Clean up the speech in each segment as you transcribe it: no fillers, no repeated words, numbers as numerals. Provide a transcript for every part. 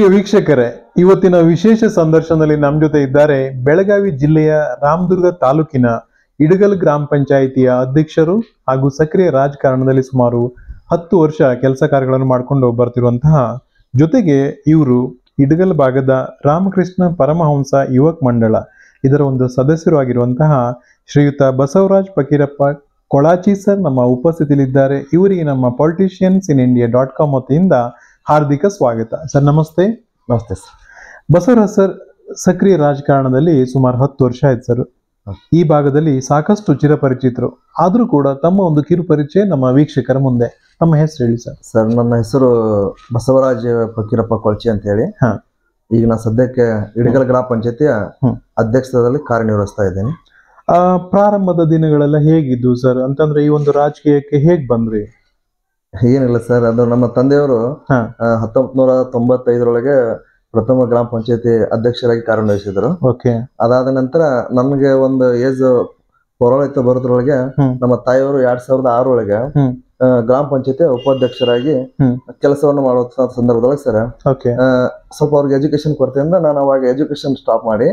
ಪ್ರಿಯ ವೀಕ್ಷಕರೇ, ಇವತ್ತಿನ ವಿಶೇಷ ಸಂದರ್ಶನದಲ್ಲಿ ನಮ್ಮ ಜೊತೆ ಇದ್ದಾರೆ ಬೆಳಗಾವಿ ಜಿಲ್ಲೆಯ ರಾಮದುರ್ಗ ತಾಲೂಕಿನ ಇಡಗಲ್ ಗ್ರಾಮ ಪಂಚಾಯಿತಿಯ ಅಧ್ಯಕ್ಷರು ಹಾಗೂ ಸಕ್ರಿಯ ರಾಜಕಾರಣದಲ್ಲಿ ಸುಮಾರು 10 ವರ್ಷ ಕೆಲಸ ಕಾರ್ಯಗಳನ್ನು ಮಾಡಿಕೊಂಡು ಬರ್ತಿರುವಂತಹ, ಜೊತೆಗೆ ಇವರು ಇಡಗಲ್ ಭಾಗದ ರಾಮಕೃಷ್ಣ ಪರಮಹಂಸ ಯುವಕ ಮಂಡಳ ಇದರ ಒಂದು ಸದಸ್ಯರು ಆಗಿರುವಂತಹ ಶ್ರೀಯುತ ಬಸವರಾಜ್ ಫಕೀರಪ್ಪ ಕೊಳಾಚಿ ಸರ್ ನಮ್ಮ ಉಪಸ್ಥಿತಿಯಲ್ಲಿದ್ದಾರೆ. ಇವರಿಗೆ ನಮ್ಮ politiciansinIndia.com ವತಿಯಿಂದ ಹಾರ್ದಿಕ ಸ್ವಾಗತ ಸರ್. ನಮಸ್ತೆ. ನಮಸ್ತೆ ಸರ್. ಬಸವರಾಜ್ ಸರ್ ಸಕ್ರಿಯ ರಾಜಕಾರಣದಲ್ಲಿ ಸುಮಾರು 10 ವರ್ಷ ಆಯ್ತು ಸರ್. ಈ ಭಾಗದಲ್ಲಿ ಸಾಕಷ್ಟು ಚಿರಪರಿಚಿತರು, ಆದ್ರೂ ಕೂಡ ತಮ್ಮ ಒಂದು ಕಿರು ಪರಿಚಯ ನಮ್ಮ ವೀಕ್ಷಕರ ಮುಂದೆ. ತಮ್ಮ ಹೆಸರು ಹೇಳಿ ಸರ್. ಸರ್, ನನ್ನ ಹೆಸರು ಬಸವರಾಜ್ ಫಕೀರಪ್ಪ ಕೊಳಚಿ ಅಂತ ಹೇಳಿ. ಈಗ ನಾನು ಸದ್ಯಕ್ಕೆ ಇಡಗಲ್ ಗ್ರಾಮ ಪಂಚಾಯತಿಯ ಅಧ್ಯಕ್ಷದಲ್ಲಿ ಕಾರ್ಯನಿರ್ವಹಿಸ್ತಾ ಇದ್ದೇನೆ. ಪ್ರಾರಂಭದ ದಿನಗಳೆಲ್ಲ ಹೇಗಿದ್ದು ಸರ್? ಅಂತಂದ್ರೆ ಈ ಒಂದು ರಾಜಕೀಯಕ್ಕೆ ಹೇಗ್ ಬಂದ್ರಿ? ಏನಿಲ್ಲ ಸರ್, ಅದು ನಮ್ಮ ತಂದೆಯವರು 1995 ಪ್ರಥಮ ಗ್ರಾಮ ಪಂಚಾಯತಿ ಅಧ್ಯಕ್ಷರಾಗಿ ಕಾರ್ಯನಿರ್ವಹಿಸಿದರು. ಅದಾದ ನಂತರ ನಮಗೆ ಒಂದು ಏಜ್ ಪೌರಾಣಿಕ ಬರೋದ್ರೊಳಗೆ ನಮ್ಮ ತಾಯಿಯವರು 2006 ಗ್ರಾಮ ಪಂಚಾಯತಿ ಉಪಾಧ್ಯಕ್ಷರಾಗಿ ಕೆಲಸವನ್ನು ಮಾಡುವ ಸಂದರ್ಭದೊಳಗೆ ಸರ್ ಸ್ವಲ್ಪ ಅವ್ರಿಗೆ ಎಜುಕೇಶನ್ ಕೊರತೆಯಿಂದ ನಾನು ಅವಾಗ ಎಜುಕೇಶನ್ ಸ್ಟಾಪ್ ಮಾಡಿ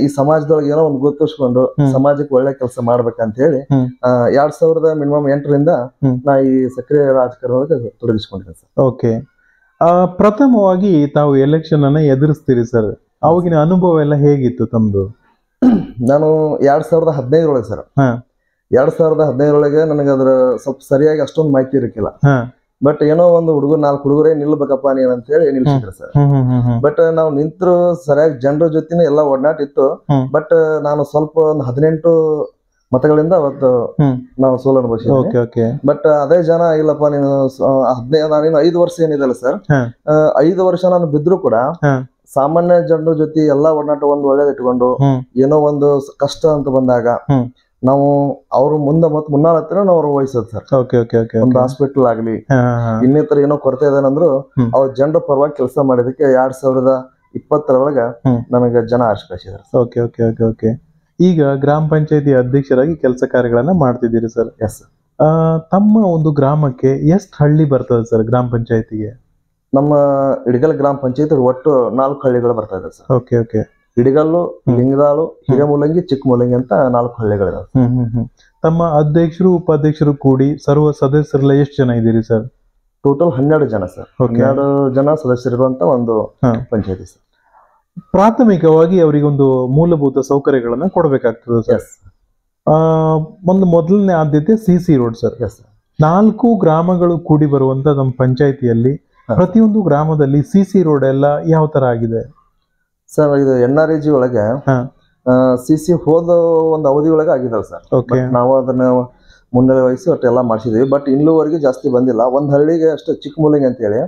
ಈ ಸಮಾಜದೊಳಗೆ ಏನೋ ಒಂದು ಗುರುತಿಸ್ಕೊಂಡು ಸಮಾಜಕ್ಕೆ ಒಳ್ಳೆ ಕೆಲಸ ಮಾಡ್ಬೇಕಂತ ಹೇಳಿ 2008 ನಾ ಈ ಸಕ್ರಿಯ ರಾಜಕಾರಣಕ್ಕೆ ತೊಡಗಿಸಿಕೊಂಡಿದ್ದೆ ಸರ್. ಓಕೆ, ಪ್ರಥಮವಾಗಿ ತಾವು ಎಲೆಕ್ಷನ್ ಅನ್ನ ಎದುರಿಸ್ತೀರಿ ಸರ್. ಅವಾಗಿನ ಅನುಭವ ಎಲ್ಲ ಹೇಗಿತ್ತು ತಮ್ದು? ನಾನು 2015 ಸರ್ 2015 ನನಗೆ ಅದ್ರ ಸ್ವಲ್ಪ ಸರಿಯಾಗಿ ಅಷ್ಟೊಂದು ಮಾಹಿತಿ ಇರಕ್ಕಿಲ್ಲ. ಬಟ್ ಏನೋ ಒಂದು ಹುಡುಗರು 4 ಹುಡುಗರೇ ನಿಲ್ಬೇಕಪ್ಪ ನೀನ್ ಅಂತ ಹೇಳಿ ನಿಲ್ಸಿದ್ರು ಸರ್. ಬಟ್ ನಾವು ನಿಂತರು ಸರಿಯಾಗಿ ಜನರ ಜೊತೆನೆ ಎಲ್ಲ ಒಡನಾಟ ಇತ್ತು. ಬಟ್ ನಾನು ಸ್ವಲ್ಪ ಒಂದು 18 ಮತಗಳಿಂದ ಅವತ್ತು ನಾವು ಸೋಲು ಅನುಭವಿಸಿದ್ವಿ. ಬಟ್ ಅದೇ ಜನ ಇಲ್ಲಪ್ಪ ನೀನು 5 ವರ್ಷ ಏನಿದಲ್ಲ ಸರ್, 5 ವರ್ಷ ನಾನು ಬಿದ್ರು ಕೂಡ ಸಾಮಾನ್ಯ ಜನರ ಜೊತೆ ಎಲ್ಲಾ ಒಡನಾಟ ಒಂದು ಒಳ್ಳೇದ್ ಇಟ್ಕೊಂಡು ಏನೋ ಒಂದು ಕಷ್ಟ ಅಂತ ಬಂದಾಗ ನಾವು ಅವ್ರ ಮುಂದೆ ಮತ್ ಮುನ್ನಾಳ ಹತ್ರ ನಾವು ಅವ್ರ ವಹಿಸೋದು ಸರ್. ಒಂದು ಹಾಸ್ಪಿಟಲ್ ಆಗ್ಲಿ ಇನ್ನಿತರ ಏನೋ ಕೊರತೆ ಇದೇನಂದ್ರು ಅವ್ರ ಜನರ ಪರವಾಗಿ ಕೆಲಸ ಮಾಡಿದಕ್ಕೆ 2020 ನಮಗೆ ಜನ ಆರಿಸಿದ್ದಾರೆ. ಈಗ ಗ್ರಾಮ ಪಂಚಾಯತಿ ಅಧ್ಯಕ್ಷರಾಗಿ ಕೆಲಸ ಕಾರ್ಯಗಳನ್ನ ಮಾಡ್ತಿದ್ದೀರಿ ಸರ್. ಎಸ್. ತಮ್ಮ ಒಂದು ಗ್ರಾಮಕ್ಕೆ ಎಷ್ಟು ಹಳ್ಳಿ ಬರ್ತದೆ ಸರ್ ಗ್ರಾಮ ಪಂಚಾಯತಿಗೆ? ನಮ್ಮ ಇಡಗಲ್ ಗ್ರಾಮ ಪಂಚಾಯತ್ ಒಟ್ಟು 4 ಹಳ್ಳಿಗಳು ಬರ್ತಾ ಇದೆ ಸರ್. ಇಡಗಲ್ಲು, ಲಿಂಗದಾಳು, ಹಿರೇಮೂಲಂಗಿ, ಚಿಕ್ಕಮೂಲಂಗಿ ಅಂತ 4 ಹಳ್ಳಿಗಳಿದಾವೆ. ತಮ್ಮ ಅಧ್ಯಕ್ಷರು ಉಪಾಧ್ಯಕ್ಷರು ಕೂಡಿ ಸರ್ವ ಸದಸ್ಯರೆಲ್ಲ ಎಷ್ಟು ಜನ ಇದ್ದೀರಿ ಸರ್? ಟೋಟಲ್ 12 ಜನ ಸರ್. 12 ಜನ ಸದಸ್ಯರಿರುವಂತ ಒಂದು ಪಂಚಾಯತಿ ಸರ್. ಪ್ರಾಥಮಿಕವಾಗಿ ಅವರಿಗೊಂದು ಮೂಲಭೂತ ಸೌಕರ್ಯಗಳನ್ನ ಕೊಡ್ಬೇಕಾಗ್ತದೆ ಸರ್. ಒಂದು ಮೊದಲನೇ ಆದ್ಯತೆ CC ರೋಡ್ ಸರ್. 4 ಗ್ರಾಮಗಳು ಕೂಡಿ ಬರುವಂತ ನಮ್ಮ ಪಂಚಾಯತಿಯಲ್ಲಿ ಪ್ರತಿಯೊಂದು ಗ್ರಾಮದಲ್ಲಿ CC ರೋಡ್ ಎಲ್ಲ ಯಾವ ತರ ಆಗಿದೆ ಸರ್? ಇದು NREG ಒಳಗೆ CC ಹೋದ ಒಂದು ಅವಧಿ ಒಳಗೆ ಆಗಿದಾವೆ ಸರ್. ನಾವು ಅದನ್ನ ಮುನ್ನೆ ವಹಿಸಿ ಒಟ್ಟೆಲ್ಲ ಮಾಡಿಸಿದೀವಿ. ಬಟ್ ಇಲ್ಲಿವರೆಗೆ ಜಾಸ್ತಿ ಬಂದಿಲ್ಲ. ಒಂದ್ ಹಳ್ಳಿಗೆ ಅಷ್ಟೇ ಚಿಕ್ಕಮೂಲಂಗಿ ಅಂತ ಹೇಳಿ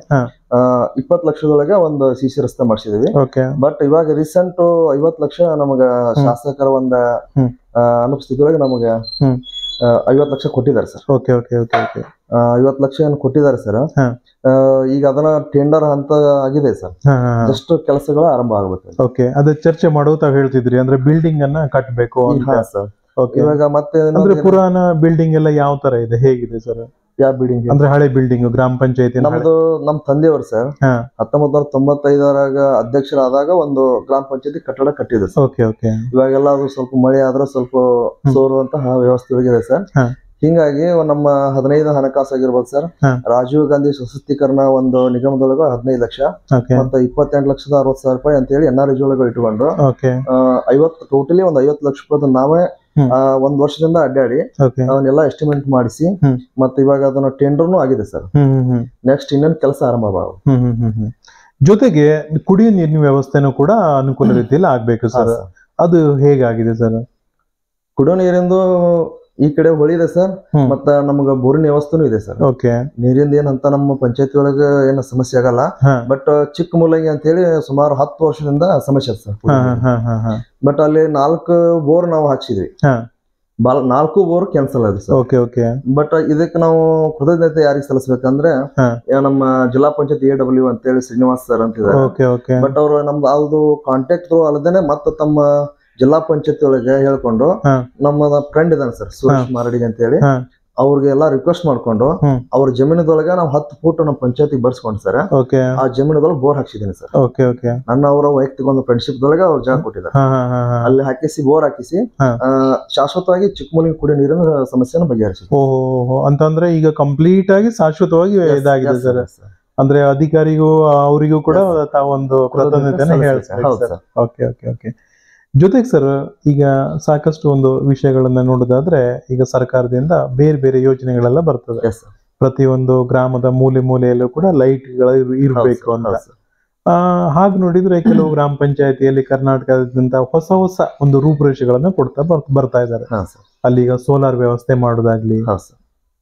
20 ಲಕ್ಷದೊಳಗೆ ಒಂದು CC ರಸ್ತೆ ಮಾಡಿಸಿದೀವಿ. ಬಟ್ ಇವಾಗ ರೀಸೆಂಟ್ 50 ಲಕ್ಷ ನಮಗ ಶಾಸಕರ ಒಂದ ಅನುಪಸ್ಥಿತಿ ಒಳಗೆ ನಮಗೆ 50 ಲಕ್ಷ ಕೊಟ್ಟಿದ್ದಾರೆ ಸರ್. 50 ಲಕ್ಷ ಏನು ಕೊಟ್ಟಿದ್ದಾರೆ ಸರ್. ಈಗ ಅದನ್ನ ಟೆಂಡರ್ ಹಂತ ಆಗಿದೆ ಸರ್. ಜಸ್ಟ್ ಕೆಲಸಗಳು ಆರಂಭ ಆಗಬೇಕು. ಅದ ಚರ್ಚೆ ಮಾಡೋದು ತಾವ್ ಹೇಳ್ತಿದ್ರಿ, ಅಂದ್ರೆ ಬಿಲ್ಡಿಂಗ್ ಅನ್ನ ಕಟ್ಟಬೇಕು ಅಂತ. ಇವಾಗ ಮತ್ತೆ ಅಂದ್ರೆ ಪುರಾಣ ಬಿಲ್ಡಿಂಗ್ ಎಲ್ಲ ಯಾವ ತರ ಇದೆ, ಹೇಗಿದೆ ಸರ್? ಯಾವ ಬಿಲ್ಡಿಂಗ್ ಅಂದ್ರೆ ಹಳೆ ಬಿಲ್ಡಿಂಗ್ ಗ್ರಾಮ ಪಂಚಾಯತಿ ನಮ್ದು ನಮ್ಮ ತಂದೆಯವರು ಸರ್ 1995 ಅಧ್ಯಕ್ಷರಾದಾಗ ಒಂದು ಗ್ರಾಮ ಪಂಚಾಯತಿ ಕಟ್ಟಡ ಕಟ್ಟಿದೆ ಸರ್. ಇವಾಗೆಲ್ಲ ಅದು ಸ್ವಲ್ಪ ಮಳೆ ಆದ್ರೆ ಸ್ವಲ್ಪ ಸೋರುವಂತಹ ವ್ಯವಸ್ಥೆ ಒಳಗಿದೆ ಸರ್. ಹಿಂಗಾಗಿ ನಮ್ಮ 15 ಹಣಕಾಸು ಆಗಿರ್ಬೋದು ಸರ್. ರಾಜೀವ್ ಗಾಂಧಿ ಸಶಕ್ತೀಕರಣ ಒಂದು ನಿಗಮದೊಳಗ 15 ಲಕ್ಷ ಮತ್ತೆ 28,60,000 ಅಂತ ಹೇಳಿ NREG ಒಳಗೆ ಇಟ್ಕೊಂಡು 50 ಟೋಟಲಿ ಒಂದು 50 ಲಕ್ಷ ರೂಪಾಯಿ ನಾವೇ ಒಂದ್ ವರ್ಷದಿಂದ ಅಡ್ಡಾಡಿ ಅವನ್ನೆಲ್ಲ ಎಸ್ಟಿಮೇಟ್ ಮಾಡಿಸಿ ಮತ್ತೆ ಇವಾಗ ಅದನ್ನ ಟೆಂಡರ್ನು ಆಗಿದೆ ಸರ್. ನೆಕ್ಸ್ಟ್ ಇನ್ನೊಂದು ಕೆಲಸ ಆರಂಭ ಜೊತೆಗೆ ಕುಡಿಯೋ ನೀರಿನ ವ್ಯವಸ್ಥೆನೂ ಕೂಡ ಅನುಕೂಲ ರೀತಿಯಲ್ಲಿ ಆಗ್ಬೇಕು ಸರ್. ಅದು ಹೇಗಾಗಿದೆ ಸರ್? ಕುಡಿಯೋ ನೀರಿಂದು ಈ ಕಡೆ ಹೊಳಿದೆ ಸರ್. ಮತ್ತ ನಮ್ಗ ಬೋರಿನ ವ್ಯವಸ್ಥೆನೂ ಇದೆ ಸರ್. ನೀರಿಂದ ಏನಂತ ನಮ್ಮ ಪಂಚಾಯತಿ ಒಳಗ ಏನು ಸಮಸ್ಯೆ ಆಗಲ್ಲ. ಬಟ್ ಚಿಕ್ಕಮೂಲಂಗಿ ಅಂತ ಹೇಳಿ ಸುಮಾರು 10 ವರ್ಷದಿಂದ ಸಮಸ್ಯೆ ಸರ್. ಬಟ್ ಅಲ್ಲಿ 4 ಬೋರ್ ನಾವು ಹಾಕ್ಸಿದ್ವಿ. 4 ಬೋರ್ ಕ್ಯಾನ್ಸಲ್ ಆಗಿದೆ ಸರ್. ಬಟ್ ಇದಕ್ಕೆ ನಾವು ಕೃತಜ್ಞತೆ ಯಾರಿಗೆ ಸಲ್ಲಿಸಬೇಕಂದ್ರೆ ನಮ್ಮ ಜಿಲ್ಲಾ ಪಂಚಾಯತ್ AW ಅಂತ ಹೇಳಿ ಶ್ರೀನಿವಾಸ್ ಸರ್ ಅಂತಿದ್ದಾರೆ. ಬಟ್ ಅವ್ರು ನಮ್ದು ಯಾವ್ದು ಕಾಂಟ್ಯಾಕ್ಟ್ ಥ್ರೂ ಅಲ್ಲದೇನೆ ಮತ್ತ ತಮ್ಮ ಜಿಲ್ಲಾ ಪಂಚಾಯತ್ ಒಳಗೆ ಹೇಳ್ಕೊಂಡು ನಮ್ಮ ಫ್ರೆಂಡ್ ಇದಾನೆ ಸರ್, ಸುರೇಶ್ ಮಾರಡಿ ಅಂತ ಹೇಳಿ, ಅವ್ರಿಗೆಲ್ಲ ರಿಕ್ವೆಸ್ಟ್ ಮಾಡ್ಕೊಂಡು ಅವ್ರ ಜಮೀನದೊಳಗೆ ನಾವು 10 ಫೂಟ್ ನಮ್ಮ ಪಂಚಾಯತಿಗೆ ಬರ್ಸ್ಕೊಂಡು ಸರ್ ಆ ಜಮೀನದೊಳಗೆ ಬೋರ್ ಹಾಕ್ಸಿದೀನಿ ಸರ್. ನನ್ನ ಅವರ ವೈಯಕ್ತಿಕ ಒಂದು ಫ್ರೆಂಡ್ಶಿಪ್ ದೊಳಗೆ ಅವ್ರು ಜಾಗ ಕೊಟ್ಟಿದ್ದಾರೆ. ಅಲ್ಲಿ ಹಾಕಿಸಿ ಬೋರ್ ಹಾಕಿಸಿ ಶಾಶ್ವತವಾಗಿ ಚಿಕ್ಕಮೂಲಿಗೆ ಕುಡಿಯೋ ನೀರಿನ ಸಮಸ್ಯೆನ ಬಗೆಹರಿಸಿದ್ರು. ಅಂತಂದ್ರೆ ಈಗ ಕಂಪ್ಲೀಟ್ ಆಗಿ ಶಾಶ್ವತವಾಗಿ ಇದಾಗಿದೆ ಸರ್. ಅಂದ್ರೆ ಅಧಿಕಾರಿಗೂ ಅವರಿಗೂ ಕೂಡ ತಾವೊಂದು ಕೃತಜ್ಞತೆಯನ್ನು ಹೇಳ್ತಾರೆ. ಜೊತೆಗೆ ಸರ್ ಈಗ ಸಾಕಷ್ಟು ಒಂದು ವಿಷಯಗಳನ್ನ ನೋಡೋದಾದ್ರೆ ಈಗ ಸರ್ಕಾರದಿಂದ ಬೇರೆ ಬೇರೆ ಯೋಜನೆಗಳೆಲ್ಲ ಬರ್ತದೆ. ಪ್ರತಿಯೊಂದು ಗ್ರಾಮದ ಮೂಲೆ ಮೂಲೆಯಲ್ಲೂ ಕೂಡ ಲೈಟ್ಗಳು ಇರ್ಬೇಕು ಅಂತ. ಹಾಗೆ ನೋಡಿದ್ರೆ ಕೆಲವು ಗ್ರಾಮ ಪಂಚಾಯತಿಯಲ್ಲಿ ಕರ್ನಾಟಕದಿಂದ ಹೊಸ ಹೊಸ ಒಂದು ರೂಪುರೇಷೆಗಳನ್ನ ಕೊಡ್ತಾ ಬರ್ತಾ ಇದ್ದಾರೆ. ಅಲ್ಲಿಗ ಸೋಲಾರ್ ವ್ಯವಸ್ಥೆ ಮಾಡೋದಾಗ್ಲಿ,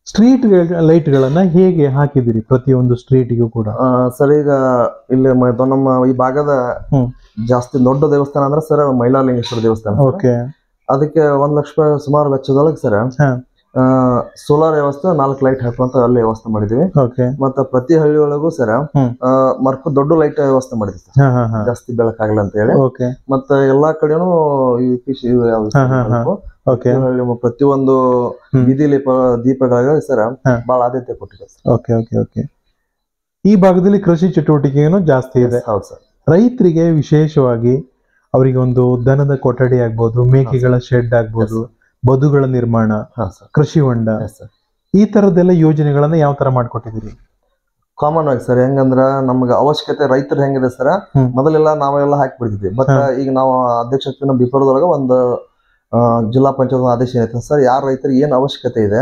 ಸ್ಟ್ರೀಟ್ ಲೈಟ್ ಗಳನ್ನ ಹೇಗೆ ಹಾಕಿದಿರಿ ಪ್ರತಿಯೊಂದು ಸ್ಟ್ರೀಟ್ಗೂ ಕೂಡ? ಸರ್ ಈಗ ಇಲ್ಲಿ ನಮ್ಮ ಈ ಭಾಗದ ಜಾಸ್ತಿ ದೊಡ್ಡ ದೇವಸ್ಥಾನ ಅಂದ್ರೆ ಸರ್ ಮೈಲಾರಲಿಂಗೇಶ್ವರ ದೇವಸ್ಥಾನ. ಅದಕ್ಕೆ 1 ಲಕ್ಷ ರೂಪಾಯಿ ಸುಮಾರು ವೆಚ್ಚದೊಳಗೆ ಸರ್ ಸೋಲಾರ್ ವ್ಯವಸ್ಥೆ 4 ಲೈಟ್ ಹಾಕುವಂತ ಅಲ್ಲಿ ವ್ಯವಸ್ಥೆ ಮಾಡಿದೀವಿ. ಮತ್ತೆ ಪ್ರತಿ ಹಳ್ಳಿ ಒಳಗೂ ಸರ್ ದೊಡ್ಡ ಲೈಟ್ ವ್ಯವಸ್ಥೆ ಮಾಡಿದ್ವಿ ಸರ್, ಜಾಸ್ತಿ ಬೆಳಕಾಗಲ್ಲ ಅಂತ ಹೇಳಿ. ಮತ್ತೆ ಎಲ್ಲಾ ಕಡೆನೂ ಪ್ರತಿಯೊಂದು ಬೀದಿ ದೀಪಗಳಿಗೆ ಸರ್ ಬಹಳ ಆದ್ಯತೆ ಕೊಟ್ಟಿದೆ. ಈ ಭಾಗದಲ್ಲಿ ಕೃಷಿ ಚಟುವಟಿಕೆಯನ್ನು ಜಾಸ್ತಿ ಇದೆ. ರೈತರಿಗೆ ವಿಶೇಷವಾಗಿ ಅವರಿಗೆ ಒಂದು ದನದ ಕೊಠಡಿ ಆಗ್ಬೋದು, ಮೇಕೆಗಳ ಶೆಡ್ ಆಗ್ಬೋದು, ಬದುಗಳ ನಿರ್ಮಾಣ, ಕೃಷಿ ಹೊಂಡ, ಈ ತರದೆಲ್ಲ ಯೋಜನೆಗಳನ್ನ ಯಾವ ತರ ಮಾಡ್ಕೊಟ್ಟಿದ್ದೀರಿ? ಕಾಮನ್ ಆಗಿ ಸರ್ ಹೆಂಗಂದ್ರ ನಮ್ಗೆ ಅವಶ್ಯಕತೆ ರೈತರು ಹೆಂಗಿದೆ ಸರ್, ಮೊದಲೆಲ್ಲ ನಾವೆಲ್ಲ ಹಾಕಿ ಬಿಡ್ತಿದ್ವಿ. ಬಟ್ ಈಗ ನಾವು ಅಧ್ಯಕ್ಷತೆ ಬಿಫೋರ್ದೊಳಗ ಒಂದು ಜಿಲ್ಲಾ ಪಂಚಾಯತ್ ಆದೇಶ ಐತೆ ಸರ್, ಯಾರ ರೈತರಿಗೆ ಏನ್ ಅವಶ್ಯಕತೆ ಇದೆ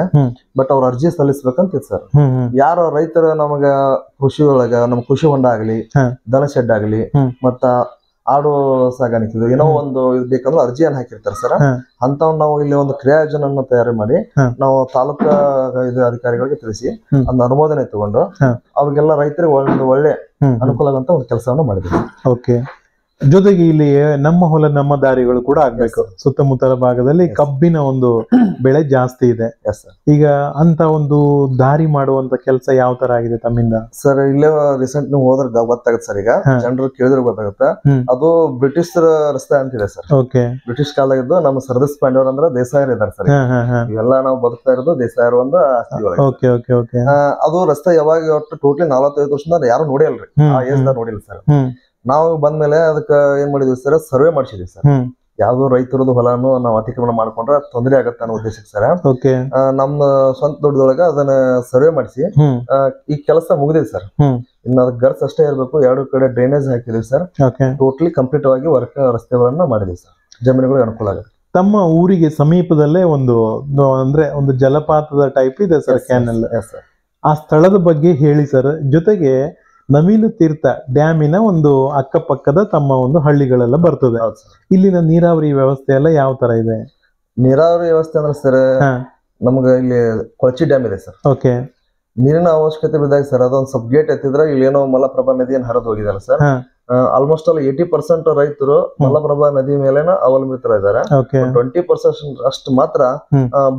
ಬಟ್ ಅವ್ರ ಅರ್ಜಿ ಸಲ್ಲಿಸ್ಬೇಕಂತ ಸರ್. ಯಾರ ರೈತರ ನಮಗ ಕೃಷಿ ಒಳಗ ನಮ್ ಕೃಷಿ ಹೊಂಡ ಆಗ್ಲಿ, ದನ ಶೆಡ್ ಆಗ್ಲಿ, ಮತ್ತ ಆಡು ಸಾಗಾಣಿಕೆ ಏನೋ ಒಂದು ಇದು ಬೇಕಂದ್ರೆ ಅರ್ಜಿಯನ್ನು ಹಾಕಿರ್ತಾರೆ ಸರ್. ಅಂತವ್ ನಾವು ಇಲ್ಲಿ ಒಂದು ಕ್ರಿಯಾಯೋಜನೆ ತಯಾರಿ ಮಾಡಿ ನಾವು ತಾಲೂಕಾ ಅಧಿಕಾರಿಗಳಿಗೆ ತಿಳಿಸಿ ಅದನ್ನ ಅನುಮೋದನೆ ತಗೊಂಡು ಅವ್ರಿಗೆಲ್ಲ ರೈತರಿಗೆ ಒಂದು ಒಳ್ಳೆ ಅನುಕೂಲ ಆಗಂತ ಒಂದು ಕೆಲಸವನ್ನು ಮಾಡಿದ್ವಿ. ಜೊತೆಗೆ ಇಲ್ಲಿ ನಮ್ಮ ಹೊಲ ನಮ್ಮ ದಾರಿಗಳು ಕೂಡ ಆಗ್ಬೇಕು. ಸುತ್ತಮುತ್ತಲ ಭಾಗದಲ್ಲಿ ಕಬ್ಬಿನ ಒಂದು ಬೆಳೆ ಜಾಸ್ತಿ ಇದೆ. ಈಗ ಅಂತ ಒಂದು ದಾರಿ ಮಾಡುವಂತ ಕೆಲಸ ಯಾವ ತರ ಆಗಿದೆ ತಮ್ಮಿಂದ? ಸರ್ ಇಲ್ಲೇ ರೀಸೆಂಟ್ ನೀವು ಹೋದ್ರೆ ಗೊತ್ತಾಗತ್ತೆ ಸರ್. ಈಗ ಜನರು ಕೇಳಿದ್ರೆ ಗೊತ್ತಾಗುತ್ತೆ, ಅದು ಬ್ರಿಟಿಷ್ ರಸ್ತೆ ಅಂತಿದೆ ಸರ್. ಬ್ರಿಟಿಷ್ ಕಾಲದಾಗಿದ್ದು ನಮ್ಮ ಸರ್ದಾರ್ ಪಾಂಡ್ಯವ್ರ ಅಂದ್ರೆ ದೇಸಾಯರ್ ಇದಾರೆ ಸರ್. ಇವೆಲ್ಲ ನಾವು ಬದುಕ್ತಾ ಇರೋದು ದೇಸಾಯರ್ ಒಂದು ಆಸ್ತಿ ಒಳಗೆ. ಅದು ರಸ್ತೆ ಯಾವಾಗ ಒಟ್ಟು ಟೋಟಲಿ 45 ವರ್ಷದಿಂದ ಯಾರು ನೋಡಿಲ್ರಿ, ಆ ಏಜ್ ನೋಡಿಲ್ಲ ಸರ್. ನಾವು ಬಂದ್ಮೇಲೆ ಅದಕ್ಕ ಏನ್ ಮಾಡಿದ್ವಿ ಸರ್, ಸರ್ವೆ ಮಾಡಿಸಿದ್ವಿ ಸರ್. ಯಾವ್ದು ರೈತರದ್ದು ಹೊಲನು ನಾವು ಅತಿಕ್ರಮಣ ಮಾಡ್ಕೊಂಡ್ರೆ ತೊಂದರೆ ಆಗತ್ತೆ ಅನ್ನೋ ಉದ್ದೇಶಕ್ಕೆ ಸರ್ ನಮ್ಮ ಸ್ವಂತ ದುಡ್ಡದೊಳಗ ಅದನ್ನ ಸರ್ವೆ ಮಾಡಿಸಿ ಈ ಕೆಲಸ ಮುಗಿದಿದೆ ಸರ್. ಇನ್ನು ಅದಕ್ಕೆ ಗರ್ಸ್ ಅಷ್ಟೇ ಇರ್ಬೇಕು. 2 ಕಡೆ ಡ್ರೈನೇಜ್ ಹಾಕಿದೀವಿ ಸರ್. ಟೋಟಲಿ ಕಂಪ್ಲೀಟ್ ಆಗಿ ವರ್ಕ್ ರಸ್ತೆಗಳನ್ನ ಮಾಡಿದೀವಿ ಸರ್, ಜಮೀನುಗಳಿಗೆ ಅನುಕೂಲ ಆಗುತ್ತೆ. ತಮ್ಮ ಊರಿಗೆ ಸಮೀಪದಲ್ಲೇ ಒಂದು ಅಂದ್ರೆ ಒಂದು ಜಲಪಾತದ ಟೈಪ್ ಇದೆ ಸರ್, ಕ್ಯಾನಲ್. ಆ ಸ್ಥಳದ ಬಗ್ಗೆ ಹೇಳಿ ಸರ್. ಜೊತೆಗೆ ನವಿಲು ತೀರ್ಥ ಡ್ಯಾಮಿನ ಒಂದು ಅಕ್ಕಪಕ್ಕದ ತಮ್ಮ ಒಂದು ಹಳ್ಳಿಗಳೆಲ್ಲ ಬರ್ತದೆ. ಇಲ್ಲಿನ ನೀರಾವರಿ ವ್ಯವಸ್ಥೆ ಎಲ್ಲ ಯಾವ ತರ ಇದೆ? ನೀರಾವರಿ ವ್ಯವಸ್ಥೆ ಅಂದ್ರೆ ಸರ್ ನಮ್ಗ ಇಲ್ಲಿ ಕೊಳಚಿ ಡ್ಯಾಮ್ ಇದೆ ಸರ್. ನೀರಿನ ಅವಶ್ಯಕತೆ ಬಿದ್ದಾಗ ಸರ್ ಅದೊಂದು ಸ್ವಲ್ಪ ಗೇಟ್ ಎತ್ತಿದ್ರೆ ಇಲ್ಲಿ ಏನೋ ಮಲಪ್ರಭಾ ನದಿ ಏನ್ ಹರಿದು ಹೋಗಿದಲ್ಲ ಸರ್. ಆಲ್ಮೋಸ್ಟ್ ಅಲ್ಲಿ 80% ರೈತರು ಮಲಪ್ರಭಾ ನದಿ ಮೇಲೆ ಅವಲಂಬಿತರಿದ್ದಾರೆ. 20% ಅಷ್ಟು ಮಾತ್ರ